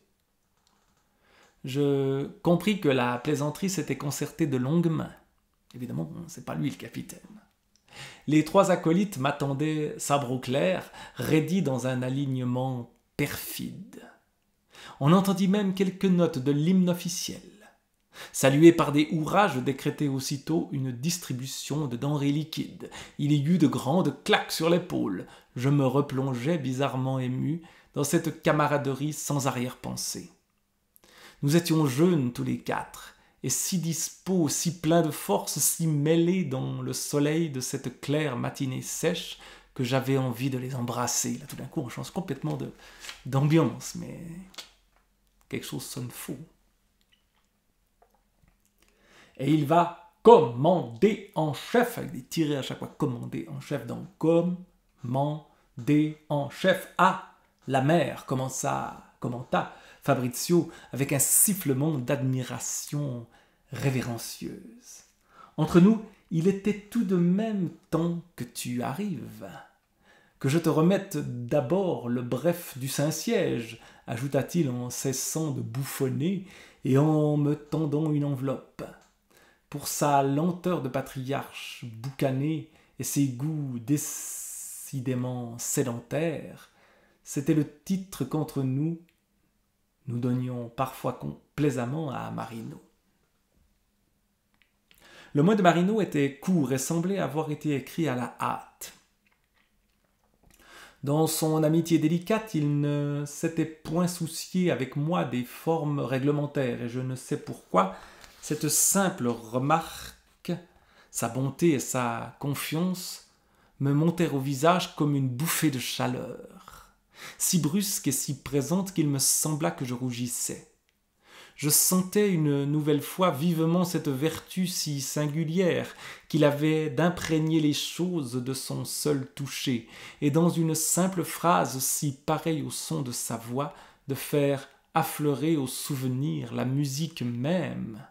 Speaker 1: Je compris que la plaisanterie s'était concertée de longue main. Évidemment, c'est pas lui le capitaine. Les trois acolytes m'attendaient sabre au clair, raidis dans un alignement perfide. On entendit même quelques notes de l'hymne officiel. Salué par des hurrahs, je décrétai aussitôt une distribution de denrées liquides. Il y eut de grandes claques sur l'épaule. Je me replongeai bizarrement ému dans cette camaraderie sans arrière-pensée. Nous étions jeunes tous les quatre, et si dispos, si pleins de force, si mêlés dans le soleil de cette claire matinée sèche que j'avais envie de les embrasser. Là, tout d'un coup, on change complètement d'ambiance, mais quelque chose sonne faux. Et il va commander en chef, avec des tirets à chaque fois, commander en chef, donc commander en chef. Ah, la mer, commenta Fabrizio avec un sifflement d'admiration révérencieuse. Entre nous, il était tout de même temps que tu arrives. Que je te remette d'abord le bref du Saint-Siège, ajouta-t-il en cessant de bouffonner et en me tendant une enveloppe. Pour sa lenteur de patriarche boucané et ses goûts décidément sédentaires, c'était le titre qu'entre nous donnions parfois plaisamment à Marino. Le mot de Marino était court et semblait avoir été écrit à la hâte. Dans son amitié délicate, il ne s'était point soucié avec moi des formes réglementaires, et je ne sais pourquoi cette simple remarque, sa bonté et sa confiance me montèrent au visage comme une bouffée de chaleur, si brusque et si présente qu'il me sembla que je rougissais. Je sentais une nouvelle fois vivement cette vertu si singulière qu'il avait d'imprégner les choses de son seul toucher, et dans une simple phrase si pareille au son de sa voix, de faire affleurer au souvenir la musique même.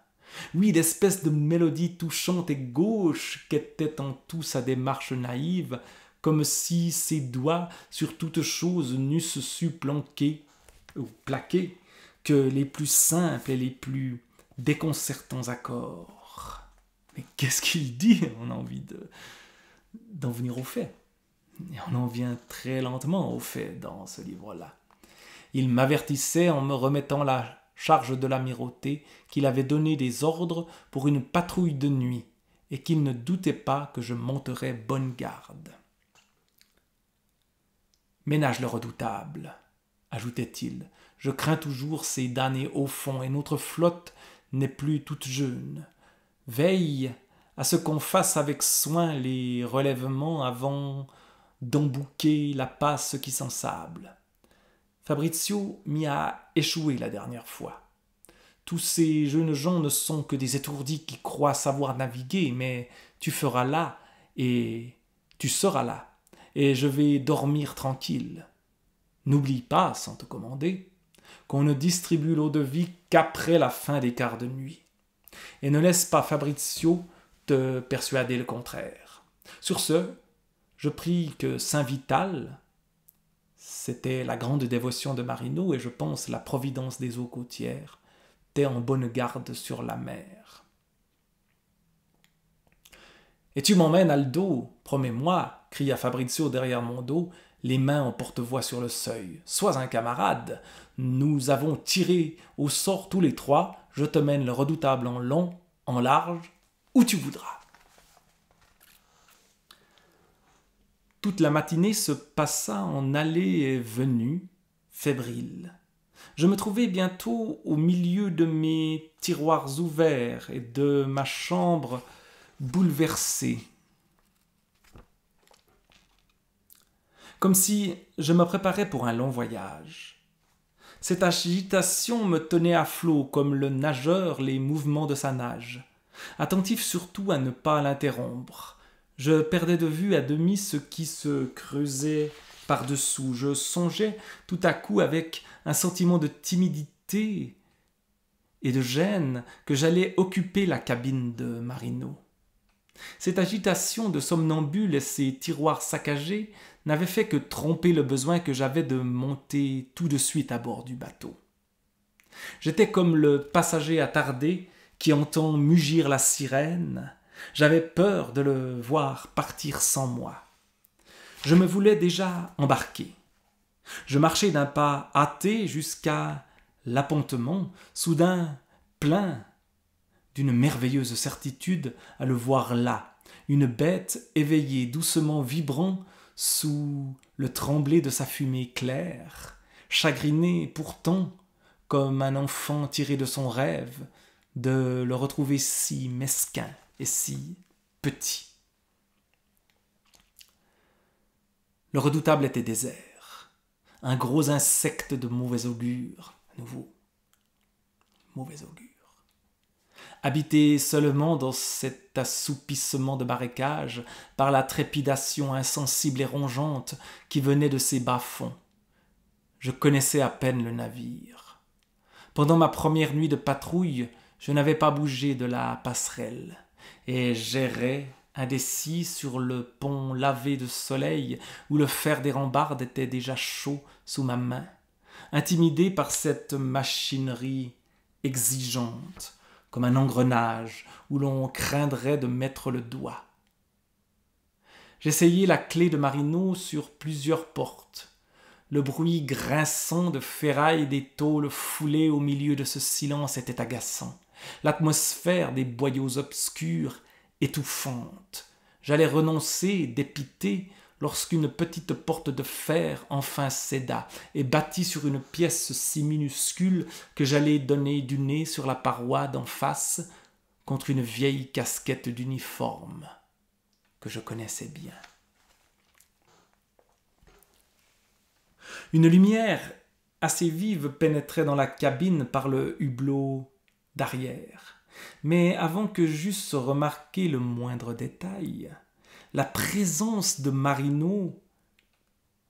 Speaker 1: Oui, l'espèce de mélodie touchante et gauche qu'était en tout sa démarche naïve, comme si ses doigts sur toute chose n'eussent su planquer ou plaquer que les plus simples et les plus déconcertants accords. Mais qu'est-ce qu'il dit? On a envie d'en venir au fait. Et on en vient très lentement au fait dans ce livre-là. Il m'avertissait en me remettant la charge de l'amirauté qu'il avait donné des ordres pour une patrouille de nuit et qu'il ne doutait pas que je monterais bonne garde. Ménage le redoutable, ajoutait-il, je crains toujours ces damnés au fond et notre flotte n'est plus toute jeune. Veille à ce qu'on fasse avec soin les relèvements avant d'embouquer la passe qui s'ensable. Fabrizio m'y a échoué la dernière fois. Tous ces jeunes gens ne sont que des étourdis qui croient savoir naviguer, mais tu feras là, et tu seras là, et je vais dormir tranquille. N'oublie pas, sans te commander, qu'on ne distribue l'eau-de-vie qu'après la fin des quarts de nuit. Et ne laisse pas Fabrizio te persuader le contraire. Sur ce, je prie que Saint Vital, c'était la grande dévotion de Marino et je pense la providence des eaux côtières, t'ait en bonne garde sur la mer. Et tu m'emmènes, Aldo, promets-moi, cria Fabrizio derrière mon dos, les mains en porte-voix sur le seuil. Sois un camarade, nous avons tiré au sort tous les trois, je te mène le redoutable en long, en large, où tu voudras. Toute la matinée se passa en allées et venues, fébriles. Je me trouvai bientôt au milieu de mes tiroirs ouverts et de ma chambre bouleversée, comme si je me préparais pour un long voyage. Cette agitation me tenait à flot comme le nageur les mouvements de sa nage, attentif surtout à ne pas l'interrompre. Je perdais de vue à demi ce qui se creusait par-dessous. Je songeais tout à coup avec un sentiment de timidité et de gêne que j'allais occuper la cabine de Marino. Cette agitation de somnambule et ces tiroirs saccagés n'avaient fait que tromper le besoin que j'avais de monter tout de suite à bord du bateau. J'étais comme le passager attardé qui entend mugir la sirène. J'avais peur de le voir partir sans moi. Je me voulais déjà embarquer. Je marchais d'un pas hâté jusqu'à l'appontement, soudain plein d'une merveilleuse certitude à le voir là, une bête éveillée, doucement vibrant sous le tremblé de sa fumée claire, chagriné pourtant comme un enfant tiré de son rêve, de le retrouver si mesquin et si petit. Le redoutable était désert, un gros insecte de mauvais augure, à nouveau, mauvais augure. Habité seulement dans cet assoupissement de marécage par la trépidation insensible et rongeante qui venait de ses bas-fonds. Je connaissais à peine le navire. Pendant ma première nuit de patrouille, je n'avais pas bougé de la passerelle et j'errais indécis sur le pont lavé de soleil où le fer des rambardes était déjà chaud sous ma main, intimidé par cette machinerie exigeante, comme un engrenage où l'on craindrait de mettre le doigt. J'essayai la clé de Marino sur plusieurs portes. Le bruit grinçant de ferraille des tôles foulées au milieu de ce silence était agaçant. L'atmosphère des boyaux obscurs, étouffante. J'allais renoncer, dépité, lorsqu'une petite porte de fer enfin céda et battit sur une pièce si minuscule que j'allais donner du nez sur la paroi d'en face contre une vieille casquette d'uniforme que je connaissais bien. Une lumière assez vive pénétrait dans la cabine par le hublot d'arrière. Mais avant que j'eusse remarqué le moindre détail, la présence de Marino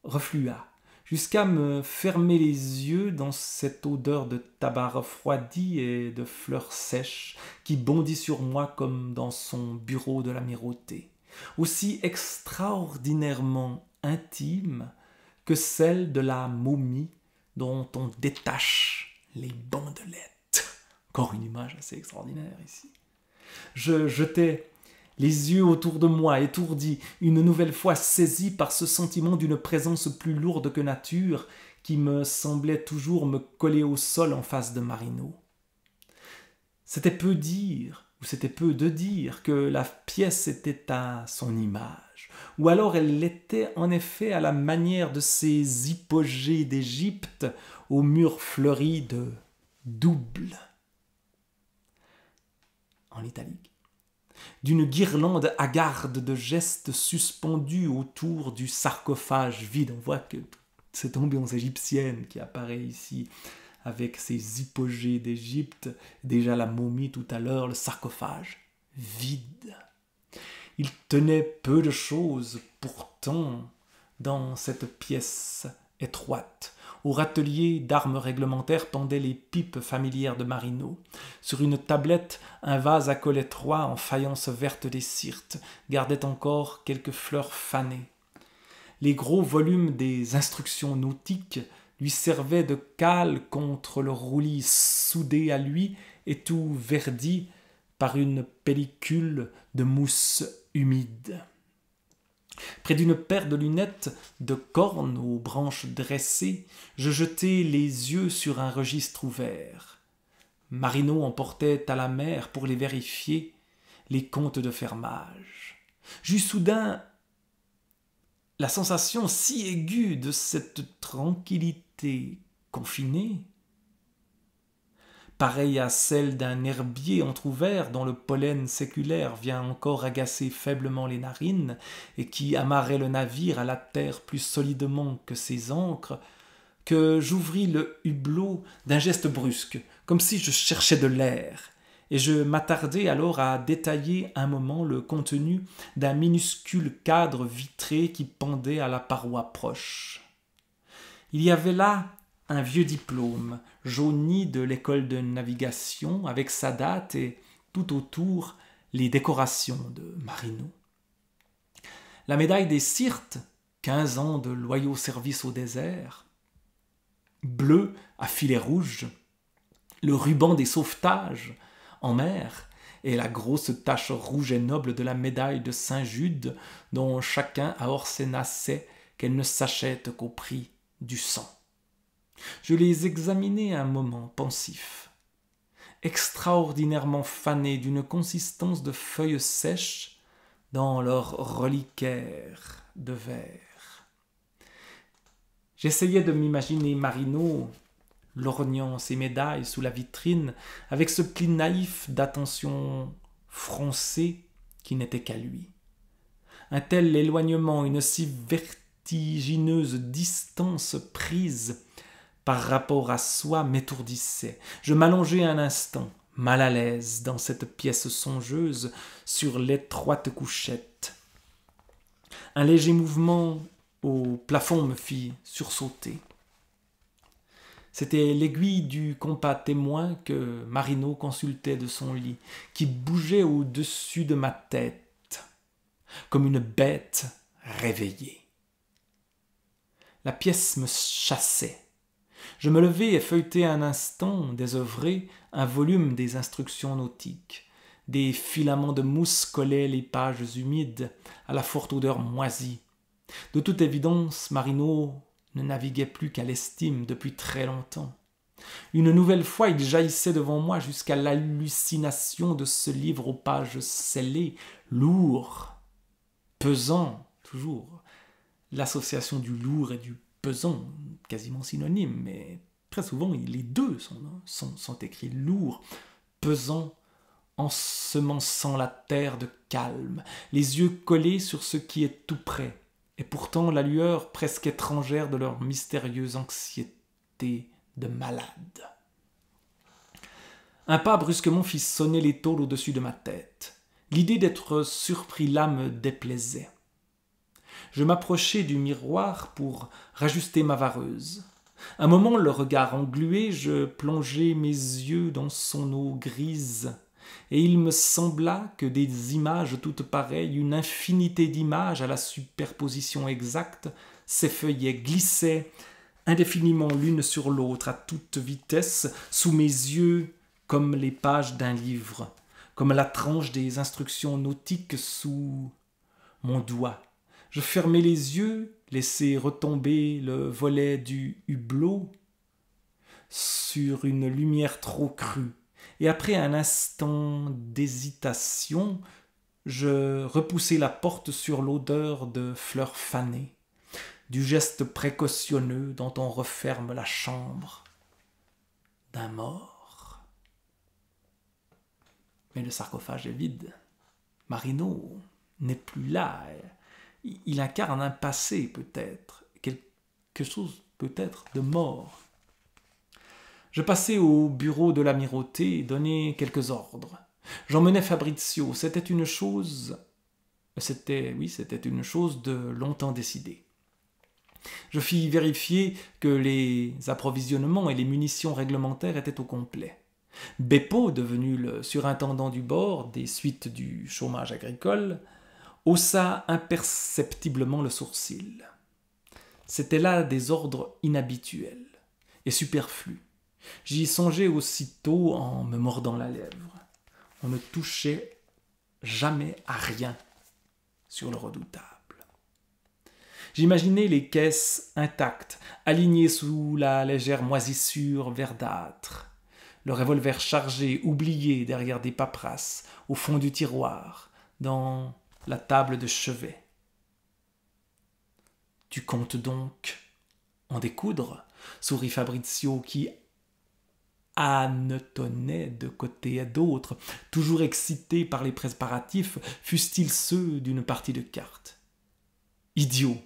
Speaker 1: reflua, jusqu'à me fermer les yeux dans cette odeur de tabac refroidi et de fleurs sèches qui bondit sur moi comme dans son bureau de l'amirauté, aussi extraordinairement intime que celle de la momie dont on détache les bandelettes. Encore une image assez extraordinaire ici. Je jetais les yeux autour de moi, étourdi, une nouvelle fois saisi par ce sentiment d'une présence plus lourde que nature qui me semblait toujours me coller au sol en face de Marino. C'était peu dire, ou c'était peu de dire, que la pièce était à son image, ou alors elle l'était en effet à la manière de ces hypogées d'Égypte aux murs fleuris de double. En italique. d'une guirlande hagarde de gestes suspendus autour du sarcophage vide. On voit que cette ambiance égyptienne qui apparaît ici, avec ses hypogées d'Égypte, déjà la momie tout à l'heure, le sarcophage vide. Il tenait peu de choses, pourtant, dans cette pièce étroite. Au râtelier d'armes réglementaires pendaient les pipes familières de Marino. Sur une tablette, un vase à col étroit en faïence verte des Syrtes gardait encore quelques fleurs fanées. Les gros volumes des instructions nautiques lui servaient de cale contre le roulis soudé à lui et tout verdi par une pellicule de mousse humide. Près d'une paire de lunettes de cornes aux branches dressées, je jetai les yeux sur un registre ouvert. Marino emportait à la mer, pour les vérifier, les comptes de fermage. J'eus soudain la sensation si aiguë de cette tranquillité confinée, pareille à celle d'un herbier entr'ouvert dont le pollen séculaire vient encore agacer faiblement les narines et qui amarrait le navire à la terre plus solidement que ses ancres, que j'ouvris le hublot d'un geste brusque, comme si je cherchais de l'air, et je m'attardai alors à détailler un moment le contenu d'un minuscule cadre vitré qui pendait à la paroi proche. Il y avait là un vieux diplôme, jauni de l'école de navigation, avec sa date et, tout autour, les décorations de Marino. La médaille des Syrtes, 15 ans de loyaux services au désert, bleu à filet rouge, le ruban des sauvetages en mer et la grosse tache rouge et noble de la médaille de Saint-Jude dont chacun à Orsena sait qu'elle ne s'achète qu'au prix du sang. Je les examinai un moment pensif, extraordinairement fanés d'une consistance de feuilles sèches dans leur reliquaire de verre. J'essayais de m'imaginer Marino lorgnant ses médailles sous la vitrine avec ce pli naïf d'attention froncée qui n'était qu'à lui. Un tel éloignement, une si vertigineuse distance prise par rapport à soi m'étourdissait. Je m'allongeai un instant, mal à l'aise dans cette pièce songeuse, sur l'étroite couchette. Un léger mouvement au plafond me fit sursauter. C'était l'aiguille du compas témoin que Marino consultait de son lit, qui bougeait au-dessus de ma tête, comme une bête réveillée. La pièce me chassait. Je me levai et feuilletai un instant, désœuvré, un volume des instructions nautiques. Des filaments de mousse collaient les pages humides à la forte odeur moisie. De toute évidence, Marino ne naviguait plus qu'à l'estime depuis très longtemps. Une nouvelle fois, il jaillissait devant moi jusqu'à l'hallucination de ce livre aux pages scellées, lourd, pesant, toujours. L'association du lourd et du pesant, quasiment synonyme, mais très souvent les deux sont écrits lourd, pesant, ensemençant la terre de calme, les yeux collés sur ce qui est tout près, et pourtant la lueur presque étrangère de leur mystérieuse anxiété de malade. Un pas brusquement fit sonner les tôles au-dessus de ma tête. L'idée d'être surpris là me déplaisait. Je m'approchai du miroir pour rajuster ma vareuse. Un moment, le regard englué, je plongeai mes yeux dans son eau grise, et il me sembla que des images toutes pareilles, une infinité d'images à la superposition exacte, s'effeuillaient, glissaient indéfiniment l'une sur l'autre à toute vitesse sous mes yeux comme les pages d'un livre, comme la tranche des instructions nautiques sous mon doigt. Je fermai les yeux, laissai retomber le volet du hublot sur une lumière trop crue, et après un instant d'hésitation, je repoussai la porte sur l'odeur de fleurs fanées, du geste précautionneux dont on referme la chambre d'un mort. Mais le sarcophage est vide. Marino n'est plus là. Il incarne un passé peut-être, quelque chose peut-être de mort. Je passai au bureau de l'amirauté et donnai quelques ordres. J'emmenai Fabrizio. C'était une chose de longtemps décidée. Je fis vérifier que les approvisionnements et les munitions réglementaires étaient au complet. Beppo, devenu le surintendant du bord des suites du chômage agricole, haussa imperceptiblement le sourcil. C'étaient là des ordres inhabituels et superflus. J'y songeai aussitôt en me mordant la lèvre. On ne touchait jamais à rien sur le redoutable. J'imaginais les caisses intactes, alignées sous la légère moisissure verdâtre, le revolver chargé, oublié derrière des paperasses, au fond du tiroir, dans la table de chevet. « Tu comptes donc en découdre ?» sourit Fabrizio, qui annetonnait de côté à d'autre, toujours excité par les préparatifs, fussent-ils ceux d'une partie de cartes. « Idiot !»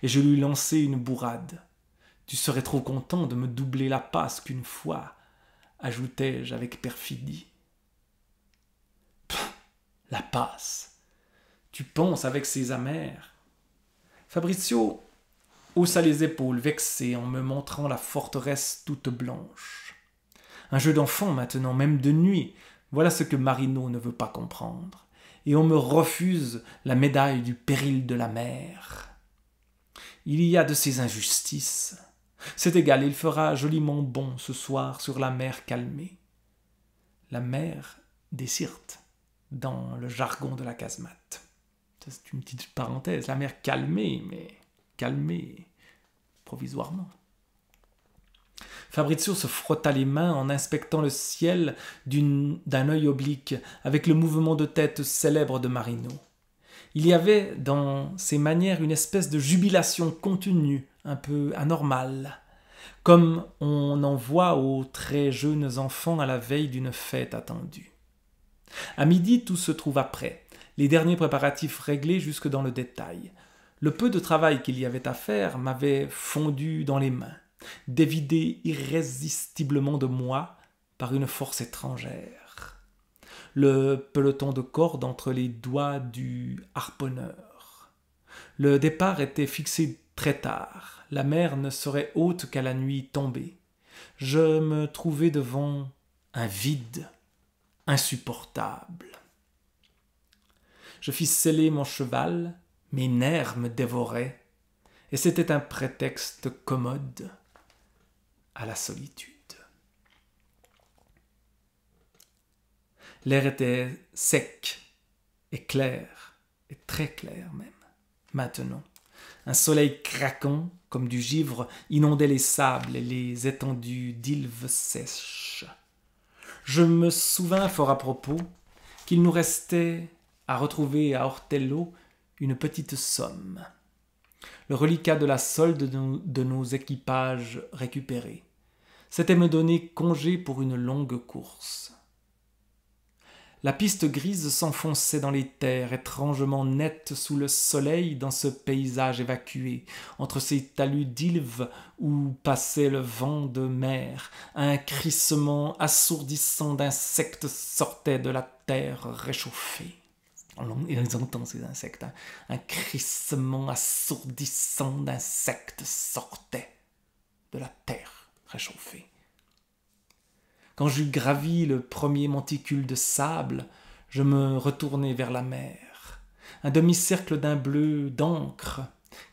Speaker 1: Et je lui lançai une bourrade. « Tu serais trop content de me doubler la passe qu'une fois, » ajoutai-je avec perfidie. « Pff, la passe ! Tu penses avec ces amers !» Fabrizio haussa les épaules, vexé, en me montrant la forteresse toute blanche. Un jeu d'enfant maintenant, même de nuit, voilà ce que Marino ne veut pas comprendre. Et on me refuse la médaille du péril de la mer. Il y a de ces injustices. C'est égal, il fera joliment bon ce soir sur la mer calmée. La mer des Syrtes, dans le jargon de la casemate. C'est une petite parenthèse, la mer calmée, mais calmée provisoirement. Fabrizio se frotta les mains en inspectant le ciel d'un œil oblique, avec le mouvement de tête célèbre de Marino. Il y avait dans ses manières une espèce de jubilation contenue, un peu anormale, comme on en voit aux très jeunes enfants à la veille d'une fête attendue. À midi, tout se trouva prêt, les derniers préparatifs réglés jusque dans le détail. Le peu de travail qu'il y avait à faire m'avait fondu dans les mains, dévidé irrésistiblement de moi par une force étrangère. Le peloton de corde entre les doigts du harponneur. Le départ était fixé très tard. La mer ne serait haute qu'à la nuit tombée. Je me trouvais devant un vide insupportable. Je fis seller mon cheval, mes nerfs me dévoraient, et c'était un prétexte commode à la solitude. L'air était sec et clair, et très clair même, maintenant. Un soleil craquant, comme du givre, inondait les sables et les étendues d'îles sèches. Je me souvins fort à propos qu'il nous restait à retrouver à Ortello une petite somme, le reliquat de la solde de nos équipages récupérés. C'était me donner congé pour une longue course. La piste grise s'enfonçait dans les terres, étrangement nette sous le soleil dans ce paysage évacué, entre ces talus d'îles où passait le vent de mer. Un crissement assourdissant d'insectes sortait de la terre réchauffée. Ils entendent ces insectes. Hein. Un crissement assourdissant d'insectes sortait de la terre réchauffée. Quand j'eus gravi le premier monticule de sable, je me retournai vers la mer. Un demi-cercle d'un bleu d'encre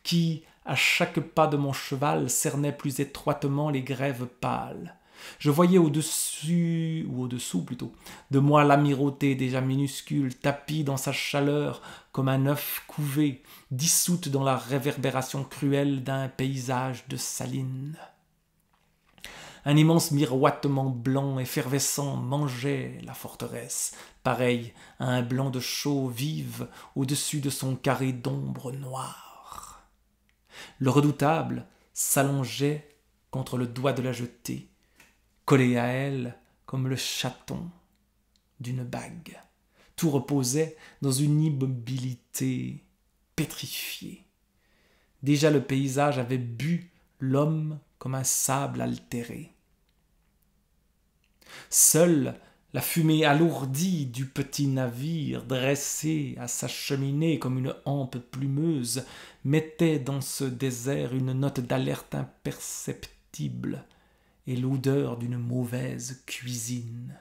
Speaker 1: qui, à chaque pas de mon cheval, cernait plus étroitement les grèves pâles. Je voyais au-dessus, ou au-dessous plutôt, de moi l'amirauté déjà minuscule, tapie dans sa chaleur comme un œuf couvé, dissoute dans la réverbération cruelle d'un paysage de salines. Un immense miroitement blanc effervescent mangeait la forteresse, pareil à un blanc de chaux vive au-dessus de son carré d'ombre noire. Le redoutable s'allongeait contre le doigt de la jetée, collé à elle comme le chaton d'une bague, Tout reposait dans une immobilité pétrifiée. Déjà le paysage avait bu l'homme comme un sable altéré. Seule la fumée alourdie du petit navire, dressé à sa cheminée comme une hampe plumeuse, mettait dans ce désert une note d'alerte imperceptible et l'odeur d'une mauvaise cuisine.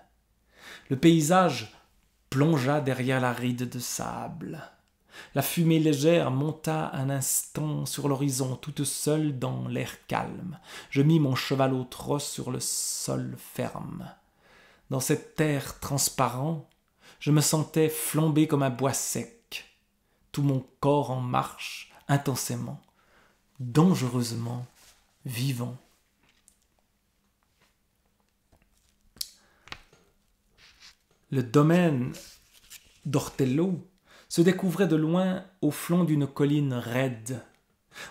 Speaker 1: Le paysage plongea derrière la ride de sable. La fumée légère monta un instant sur l'horizon, toute seule dans l'air calme. Je mis mon cheval au trot sur le sol ferme. Dans cet air transparent, je me sentais flamber comme un bois sec, tout mon corps en marche, intensément, dangereusement vivant. Le domaine d'Ortello se découvrait de loin au flanc d'une colline raide,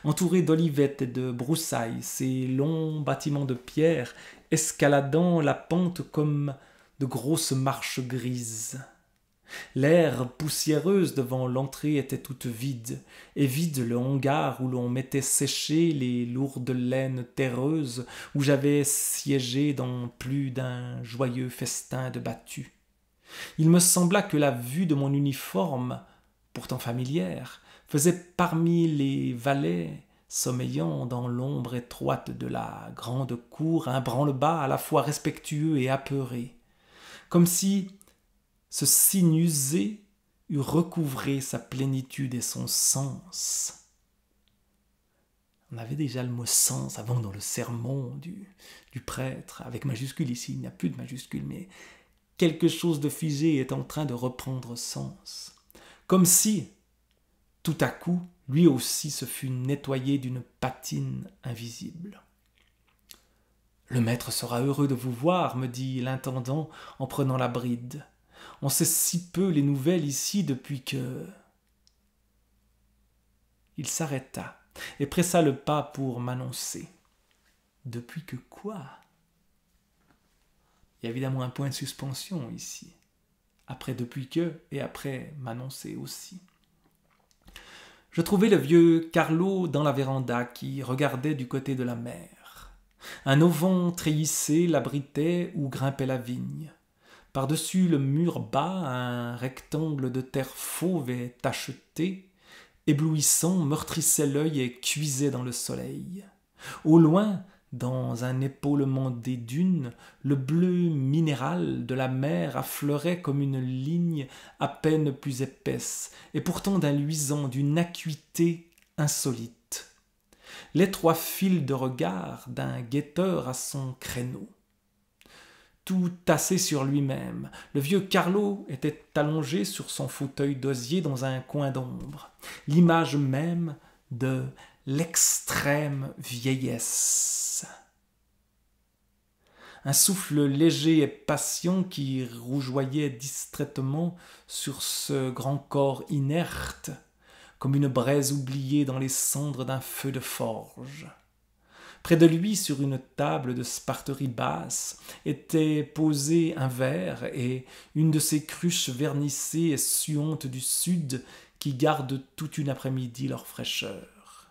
Speaker 1: entourée d'olivettes et de broussailles, ses longs bâtiments de pierre escaladant la pente comme de grosses marches grises. L'air poussiéreuse devant l'entrée était toute vide, et vide le hangar où l'on mettait sécher les lourdes laines terreuses, où j'avais siégé dans plus d'un joyeux festin de battus. Il me sembla que la vue de mon uniforme, pourtant familière, faisait parmi les valets sommeillant dans l'ombre étroite de la grande cour un branle-bas à la fois respectueux et apeuré, comme si ce signe usé eût recouvré sa plénitude et son sens. On avait déjà le mot sens avant dans le sermon du prêtre, avec majuscule ici, il n'y a plus de majuscule, mais quelque chose de figé est en train de reprendre sens. Comme si, tout à coup, lui aussi se fût nettoyé d'une patine invisible. « Le maître sera heureux de vous voir, me dit l'intendant en prenant la bride. On sait si peu les nouvelles ici depuis que... » Il s'arrêta et pressa le pas pour m'annoncer. « Depuis que quoi ?» Il y a évidemment un point de suspension ici. Après depuis que et après m'annoncer aussi. Je trouvai le vieux Carlo dans la véranda qui regardait du côté de la mer. Un auvent treillissé l'abritait où grimpait la vigne. Par-dessus le mur bas, un rectangle de terre fauve et tachetée, éblouissant, meurtrissait l'œil et cuisait dans le soleil. Au loin, dans un épaulement des dunes, le bleu minéral de la mer affleurait comme une ligne à peine plus épaisse, et pourtant d'un luisant, d'une acuité insolite. L'étroit fil de regard d'un guetteur à son créneau. Tout tassé sur lui-même, le vieux Carlo était allongé sur son fauteuil d'osier dans un coin d'ombre, l'image même de l'extrême vieillesse. Un souffle léger et patient qui rougeoyait distraitement sur ce grand corps inerte, comme une braise oubliée dans les cendres d'un feu de forge. Près de lui, sur une table de sparterie basse, était posé un verre et une de ces cruches vernissées et suantes du sud qui gardent toute une après-midi leur fraîcheur.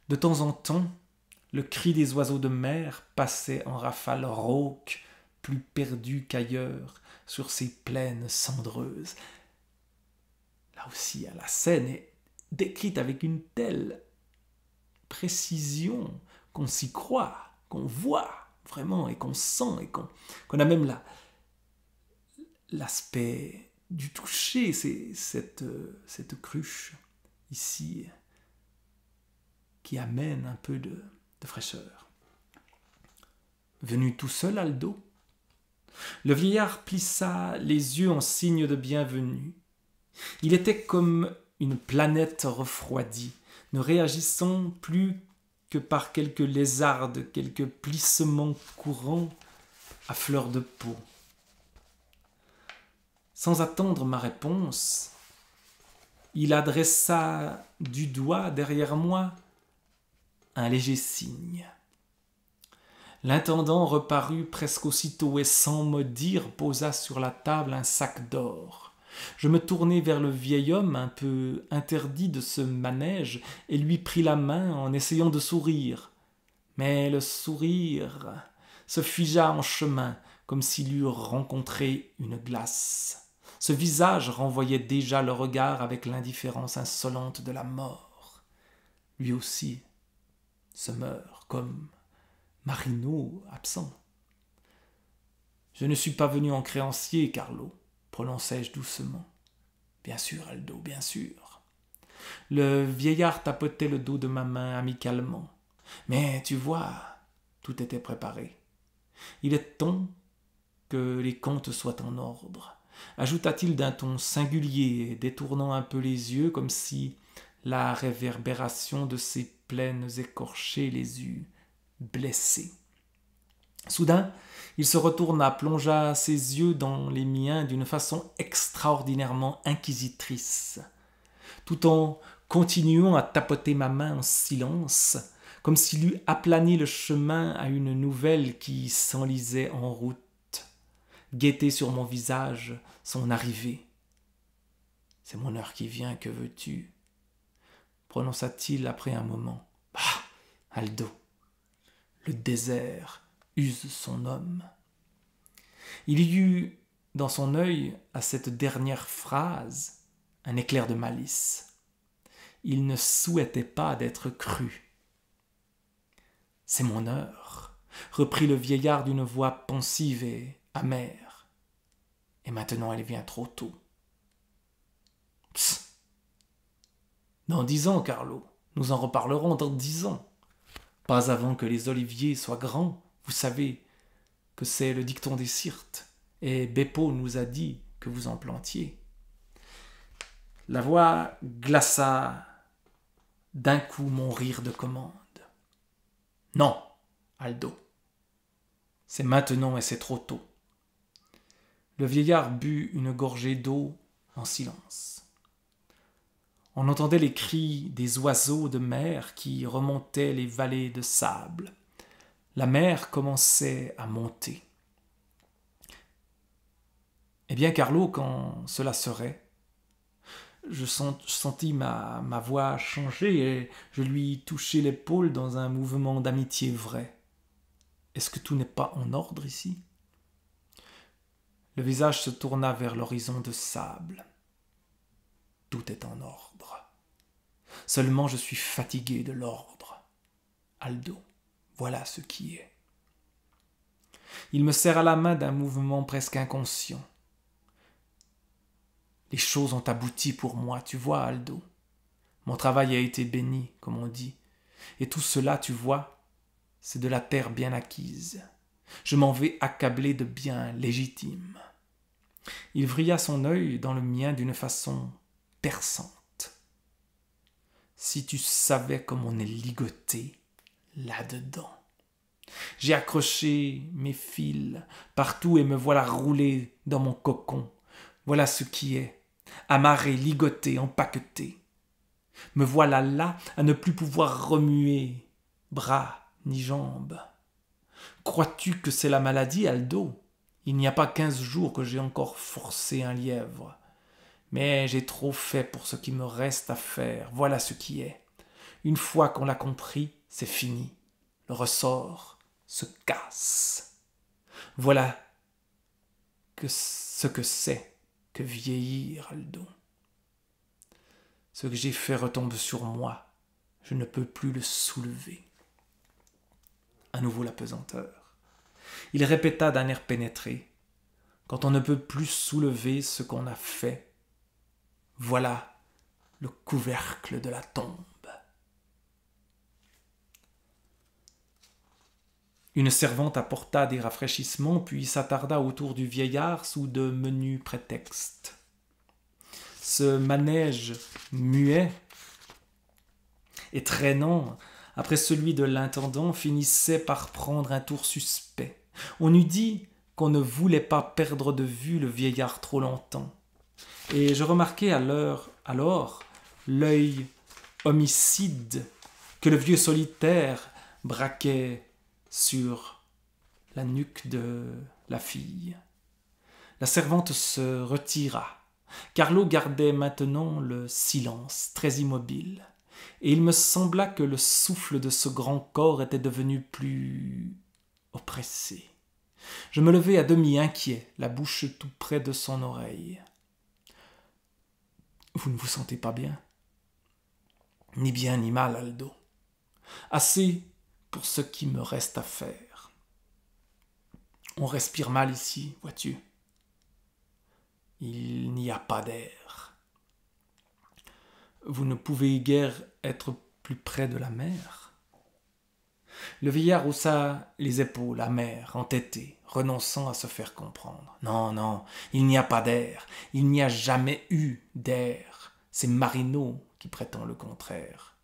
Speaker 1: De temps en temps, le cri des oiseaux de mer passait en rafales rauques, plus perdues qu'ailleurs, sur ces plaines cendreuses. Là aussi, la scène est décrite avec une telle précision qu'on s'y croit, qu'on voit vraiment et qu'on sent et qu'on a même l'aspect du toucher, c'est cette cruche ici qui amène un peu de fraîcheur. Venu tout seul, Aldo? Le vieillard plissa les yeux en signe de bienvenue. Il était comme une planète refroidie, ne réagissant plus que par quelques lézardes, quelques plissements courants à fleur de peau. Sans attendre ma réponse, il adressa du doigt derrière moi un léger signe. L'intendant reparut presque aussitôt et sans me dire posa sur la table un sac d'or. Je me tournai vers le vieil homme un peu interdit de ce manège et lui pris la main en essayant de sourire. Mais le sourire se figea en chemin comme s'il eût rencontré une glace. Ce visage renvoyait déjà le regard avec l'indifférence insolente de la mort. Lui aussi se meurt comme Marino absent. Je ne suis pas venu en créancier, Carlo, prononçai-je doucement. Bien sûr, Aldo, bien sûr. Le vieillard tapotait le dos de ma main amicalement. Mais tu vois, tout était préparé. Il est temps que les comptes soient en ordre, ajouta-t-il d'un ton singulier, détournant un peu les yeux comme si la réverbération de ses plaines écorchées les eût blessés. Soudain, il se retourna, plongea ses yeux dans les miens d'une façon extraordinairement inquisitrice, tout en continuant à tapoter ma main en silence, comme s'il eût aplani le chemin à une nouvelle qui s'enlisait en route, guettait sur mon visage son arrivée. « C'est mon heure qui vient, que veux-tu » prononça-t-il après un moment. « Bah, Aldo, le désert use son homme. » Il y eut dans son œil, à cette dernière phrase, un éclair de malice. Il ne souhaitait pas d'être cru. « C'est mon heure, » reprit le vieillard d'une voix pensive et amère. « Et maintenant elle vient trop tôt. » Psst. Dans 10 ans, Carlo, nous en reparlerons dans 10 ans. Pas avant que les oliviers soient grands, vous savez que c'est le dicton des Sirtes, et Beppo nous a dit que vous en plantiez. La voix glaça d'un coup mon rire de commande. Non, Aldo, c'est maintenant et c'est trop tôt. Le vieillard but une gorgée d'eau en silence. On entendait les cris des oiseaux de mer qui remontaient les vallées de sable. La mer commençait à monter. Eh bien, Carlo, quand cela serait, je sentis ma voix changer et je lui touchai l'épaule dans un mouvement d'amitié vrai. Est-ce que tout n'est pas en ordre ici ? Le visage se tourna vers l'horizon de sable. Tout est en ordre. Seulement je suis fatigué de l'ordre. Aldo, voilà ce qui est. Il me serra la main d'un mouvement presque inconscient. Les choses ont abouti pour moi, tu vois, Aldo. Mon travail a été béni, comme on dit. Et tout cela, tu vois, c'est de la terre bien acquise. Je m'en vais accabler de biens légitimes. Il vrilla son œil dans le mien d'une façon perçante. Si tu savais comme on est ligoté là-dedans. J'ai accroché mes fils partout et me voilà roulé dans mon cocon. Voilà ce qui est, amarré, ligoté, empaqueté. Me voilà là à ne plus pouvoir remuer bras ni jambes. Crois-tu que c'est la maladie, Aldo ? Il n'y a pas 15 jours que j'ai encore forcé un lièvre. Mais j'ai trop fait pour ce qui me reste à faire. Voilà ce qui est. Une fois qu'on l'a compris, c'est fini. Le ressort se casse. Voilà ce que c'est que vieillir, Aldo. Ce que j'ai fait retombe sur moi. Je ne peux plus le soulever. À nouveau la pesanteur. Il répéta d'un air pénétré. Quand on ne peut plus soulever ce qu'on a fait, voilà le couvercle de la tombe. Une servante apporta des rafraîchissements, puis s'attarda autour du vieillard sous de menus prétextes. Ce manège muet et traînant, après celui de l'intendant, finissait par prendre un tour suspect. On eût dit qu'on ne voulait pas perdre de vue le vieillard trop longtemps. Et je remarquai alors l'œil homicide que le vieux solitaire braquait sur la nuque de la fille. La servante se retira, Carlo gardait maintenant le silence, très immobile, et il me sembla que le souffle de ce grand corps était devenu plus oppressé. Je me levai à demi inquiet, la bouche tout près de son oreille. « Vous ne vous sentez pas bien ?»« Ni bien ni mal, Aldo. Assez pour ce qui me reste à faire. On respire mal ici, vois-tu. Il n'y a pas d'air. Vous ne pouvez guère être plus près de la mer. » Le vieillard haussa les épaules, amer, entêté, renonçant à se faire comprendre. « Non, non, il n'y a pas d'air. Il n'y a jamais eu d'air. C'est Marino qui prétend le contraire. »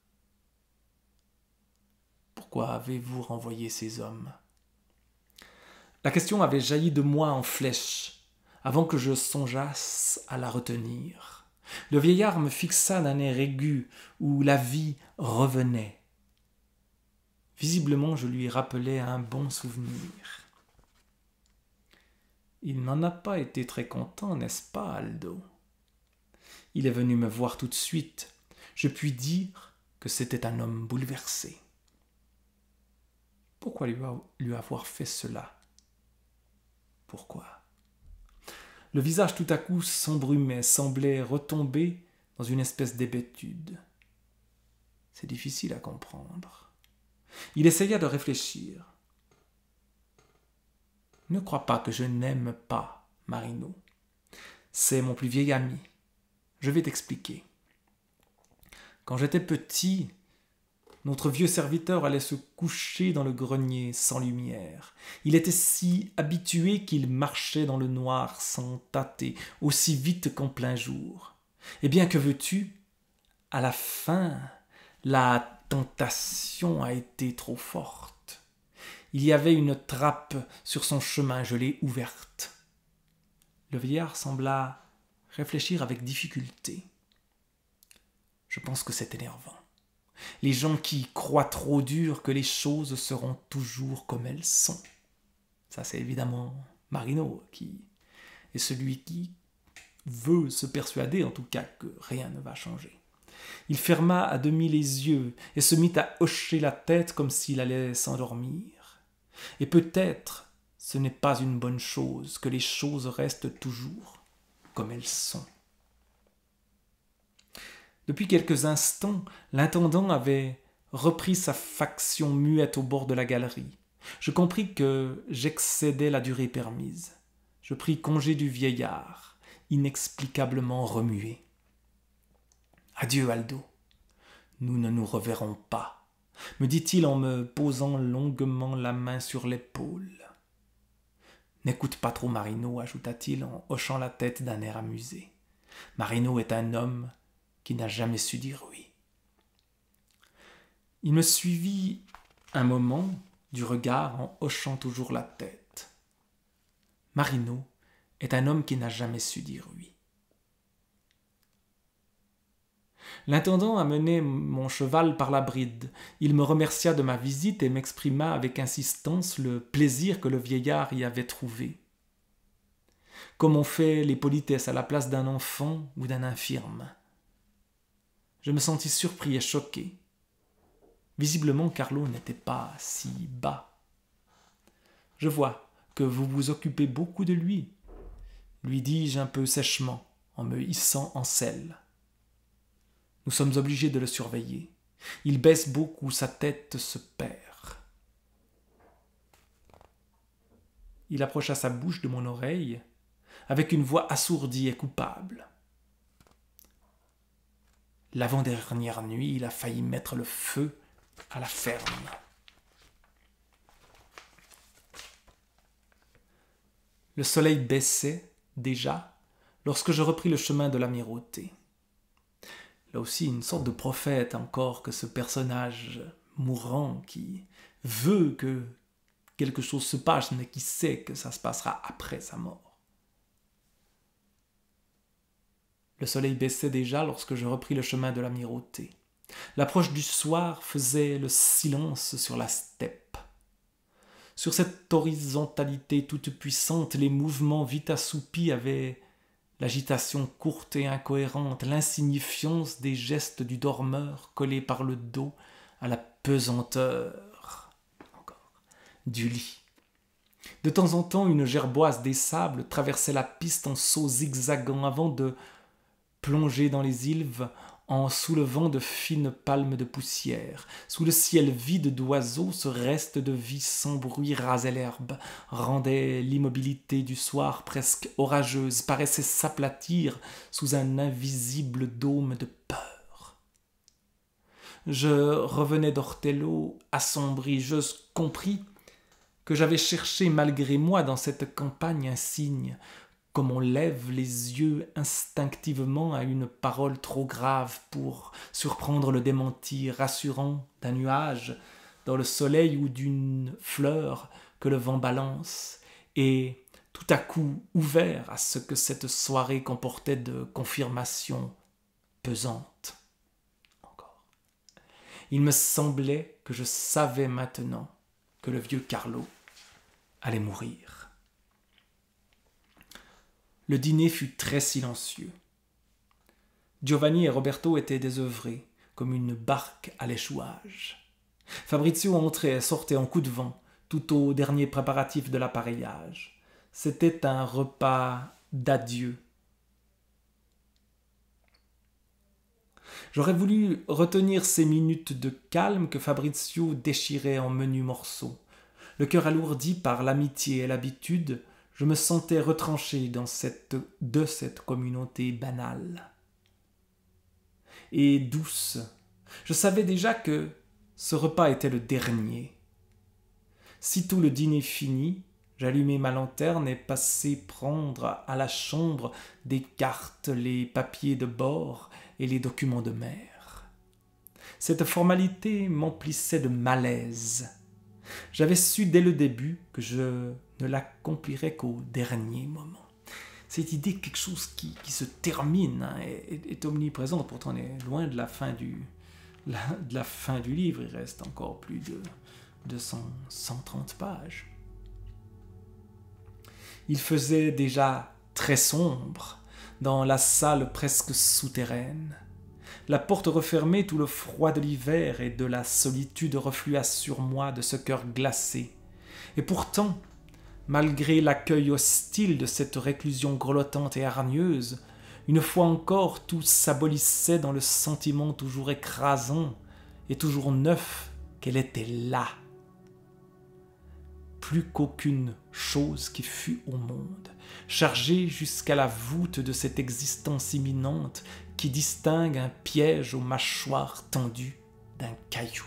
Speaker 1: « Pourquoi avez-vous renvoyé ces hommes ?» La question avait jailli de moi en flèche, avant que je songeasse à la retenir. Le vieillard me fixa d'un air aigu où la vie revenait. Visiblement, je lui rappelais un bon souvenir. Il n'en a pas été très content, n'est-ce pas, Aldo? Il est venu me voir tout de suite. Je puis dire que c'était un homme bouleversé. Pourquoi lui avoir fait cela? Pourquoi? Le visage tout à coup s'embrumait, semblait retomber dans une espèce d'hébétude. C'est difficile à comprendre. Il essaya de réfléchir. Ne crois pas que je n'aime pas Marino. C'est mon plus vieil ami. Je vais t'expliquer. Quand j'étais petit, notre vieux serviteur allait se coucher dans le grenier sans lumière. Il était si habitué qu'il marchait dans le noir sans tâter, aussi vite qu'en plein jour. Eh bien, que veux-tu? À la fin, la tentation a été trop forte. Il y avait une trappe sur son chemin, je l'ai ouverte. Le vieillard sembla réfléchir avec difficulté. Je pense que c'est énervant. Les gens qui croient trop dur que les choses seront toujours comme elles sont. Ça, c'est évidemment Marino, qui est celui qui veut se persuader, en tout cas, que rien ne va changer. Il ferma à demi les yeux et se mit à hocher la tête comme s'il allait s'endormir. Et peut-être ce n'est pas une bonne chose que les choses restent toujours comme elles sont. Depuis quelques instants, l'intendant avait repris sa faction muette au bord de la galerie. Je compris que j'excédais la durée permise. Je pris congé du vieillard, inexplicablement remué. « Adieu, Aldo. Nous ne nous reverrons pas, » me dit-il en me posant longuement la main sur l'épaule. « N'écoute pas trop Marino, » ajouta-t-il en hochant la tête d'un air amusé. « Marino est un homme qui n'a jamais su dire oui. » Il me suivit un moment du regard en hochant toujours la tête. Marino est un homme qui n'a jamais su dire oui. L'intendant amenait mon cheval par la bride. Il me remercia de ma visite et m'exprima avec insistance le plaisir que le vieillard y avait trouvé. Comme on fait les politesses à la place d'un enfant ou d'un infirme. Je me sentis surpris et choqué. Visiblement, Carlo n'était pas si bas. « Je vois que vous vous occupez beaucoup de lui, » lui dis-je un peu sèchement, en me hissant en selle. « Nous sommes obligés de le surveiller. Il baisse beaucoup, sa tête se perd. » Il approcha sa bouche de mon oreille, avec une voix assourdie et coupable. L'avant-dernière nuit, il a failli mettre le feu à la ferme. Le soleil baissait déjà lorsque je repris le chemin de l'Amirauté. Là aussi, une sorte de prophète encore que ce personnage mourant qui veut que quelque chose se passe, mais qui sait que ça se passera après sa mort. Le soleil baissait déjà lorsque je repris le chemin de l'Amirauté. L'approche du soir faisait le silence sur la steppe. Sur cette horizontalité toute puissante, les mouvements vite assoupis avaient l'agitation courte et incohérente, l'insignifiance des gestes du dormeur collés par le dos à la pesanteur du lit. De temps en temps, une gerboise des sables traversait la piste en saut zigzagant avant de plonger dans les ylves en soulevant de fines palmes de poussière. Sous le ciel vide d'oiseaux, ce reste de vie sans bruit rasait l'herbe, rendait l'immobilité du soir presque orageuse, paraissait s'aplatir sous un invisible dôme de peur. Je revenais d'Ortello, assombri, je compris que j'avais cherché malgré moi dans cette campagne un signe, comme on lève les yeux instinctivement à une parole trop grave pour surprendre le démenti rassurant d'un nuage dans le soleil ou d'une fleur que le vent balance, et tout à coup ouvert à ce que cette soirée comportait de confirmations pesantes. Encore. Il me semblait que je savais maintenant que le vieux Carlo allait mourir. Le dîner fut très silencieux. Giovanni et Roberto étaient désœuvrés, comme une barque à l'échouage. Fabrizio entrait et sortait en coup de vent, tout au dernier préparatif de l'appareillage. C'était un repas d'adieu. J'aurais voulu retenir ces minutes de calme que Fabrizio déchirait en menus morceaux. Le cœur alourdi par l'amitié et l'habitude, je me sentais retranché de cette communauté banale et douce. Je savais déjà que ce repas était le dernier. Sitôt le dîner fini, j'allumai ma lanterne et passai prendre à la chambre des cartes, les papiers de bord et les documents de mer. Cette formalité m'emplissait de malaise. J'avais su dès le début que je ne l'accomplirais qu'au dernier moment. Cette idée que quelque chose qui se termine est omniprésente. Pourtant, on est loin de la fin du livre. Il reste encore plus de 130 pages. Il faisait déjà très sombre dans la salle presque souterraine. La porte refermée, tout le froid de l'hiver et de la solitude reflua sur moi de ce cœur glacé. Et pourtant, malgré l'accueil hostile de cette réclusion grelottante et hargneuse, une fois encore tout s'abolissait dans le sentiment toujours écrasant et toujours neuf qu'elle était là. Plus qu'aucune chose qui fût au monde, chargée jusqu'à la voûte de cette existence imminente qui distingue un piège aux mâchoires tendues d'un caillou.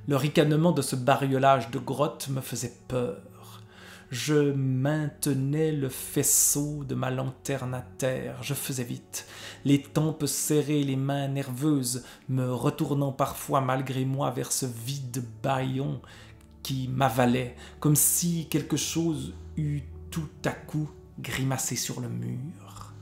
Speaker 1: Le ricanement de ce bariolage de grotte me faisait peur. Je maintenais le faisceau de ma lanterne à terre, je faisais vite, les tempes serrées, les mains nerveuses, me retournant parfois malgré moi vers ce vide bâillon qui m'avalait, comme si quelque chose eût tout à coup grimacé sur le mur.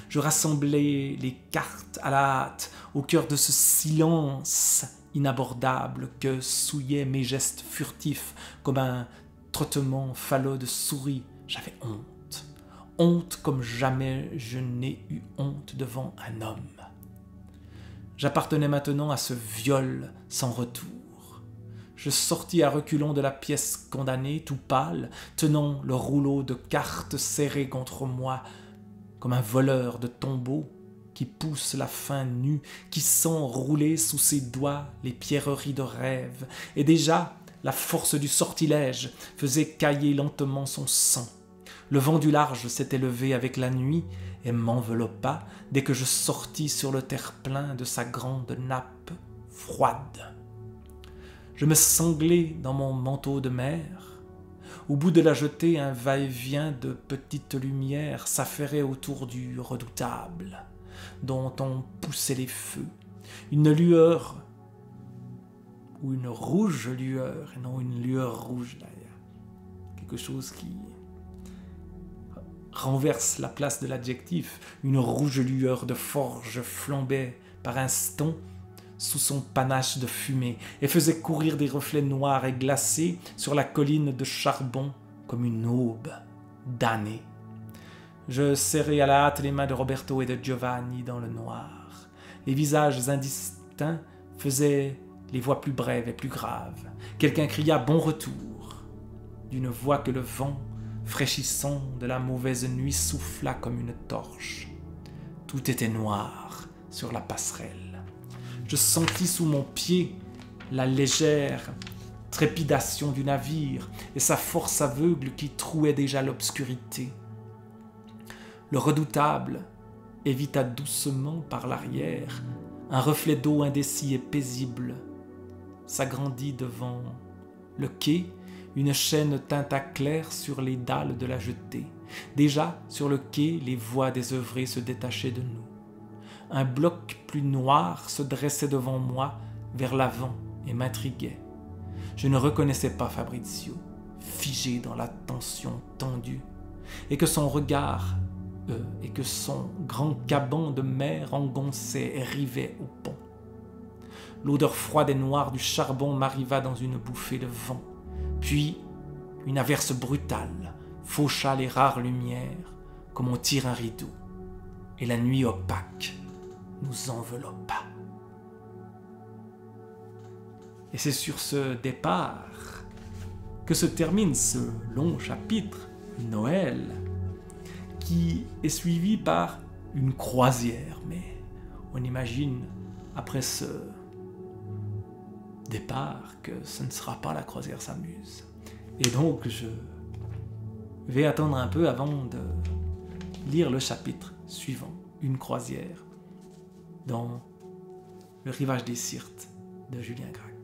Speaker 1: Je rassemblais les cartes à la hâte, au cœur de ce silence inabordable que souillaient mes gestes furtifs comme un trottement falot de souris. J'avais honte. Honte comme jamais je n'ai eu honte devant un homme. J'appartenais maintenant à ce viol sans retour. Je sortis à reculons de la pièce condamnée, tout pâle, tenant le rouleau de cartes serré contre moi, comme un voleur de tombeaux qui pousse la fin nue, qui sent rouler sous ses doigts les pierreries de rêve. Et déjà, la force du sortilège faisait cailler lentement son sang. Le vent du large s'était levé avec la nuit et m'enveloppa dès que je sortis sur le terre-plein de sa grande nappe froide. Je me sanglai dans mon manteau de mer. Au bout de la jetée, un va-et-vient de petites lumières s'affairait autour du redoutable, dont on poussait les feux. Une lueur, ou une rouge lueur, et non une lueur rouge d'ailleurs. Quelque chose qui renverse la place de l'adjectif. Une rouge lueur de forge flambait par instants sous son panache de fumée et faisait courir des reflets noirs et glacés sur la colline de charbon comme une aube damnée. Je serrai à la hâte les mains de Roberto et de Giovanni dans le noir. Les visages indistincts faisaient les voix plus brèves et plus graves. Quelqu'un cria « Bon retour !» d'une voix que le vent, fraîchissant de la mauvaise nuit, souffla comme une torche. Tout était noir sur la passerelle. Je sentis sous mon pied la légère trépidation du navire et sa force aveugle qui trouait déjà l'obscurité. Le redoutable évita doucement par l'arrière un reflet d'eau indécis et paisible. S'agrandit devant le quai, une chaîne tinta claire sur les dalles de la jetée. Déjà, sur le quai, les voix désœuvrées se détachaient de nous. Un bloc plus noir se dressait devant moi vers l'avant et m'intriguait. Je ne reconnaissais pas Fabrizio, figé dans la tension tendue, et que son grand caban de mer engonçait et rivait au pont. L'odeur froide et noire du charbon m'arriva dans une bouffée de vent. Puis, une averse brutale faucha les rares lumières comme on tire un rideau, et la nuit opaque nous enveloppa. Et c'est sur ce départ que se termine ce long chapitre, Noël, qui est suivi par une croisière. Mais on imagine, après ce départ, que ce ne sera pas la croisière s'amuse. Et donc, je vais attendre un peu avant de lire le chapitre suivant, une croisière, dans Le Rivage des Syrtes de Julien Gracq.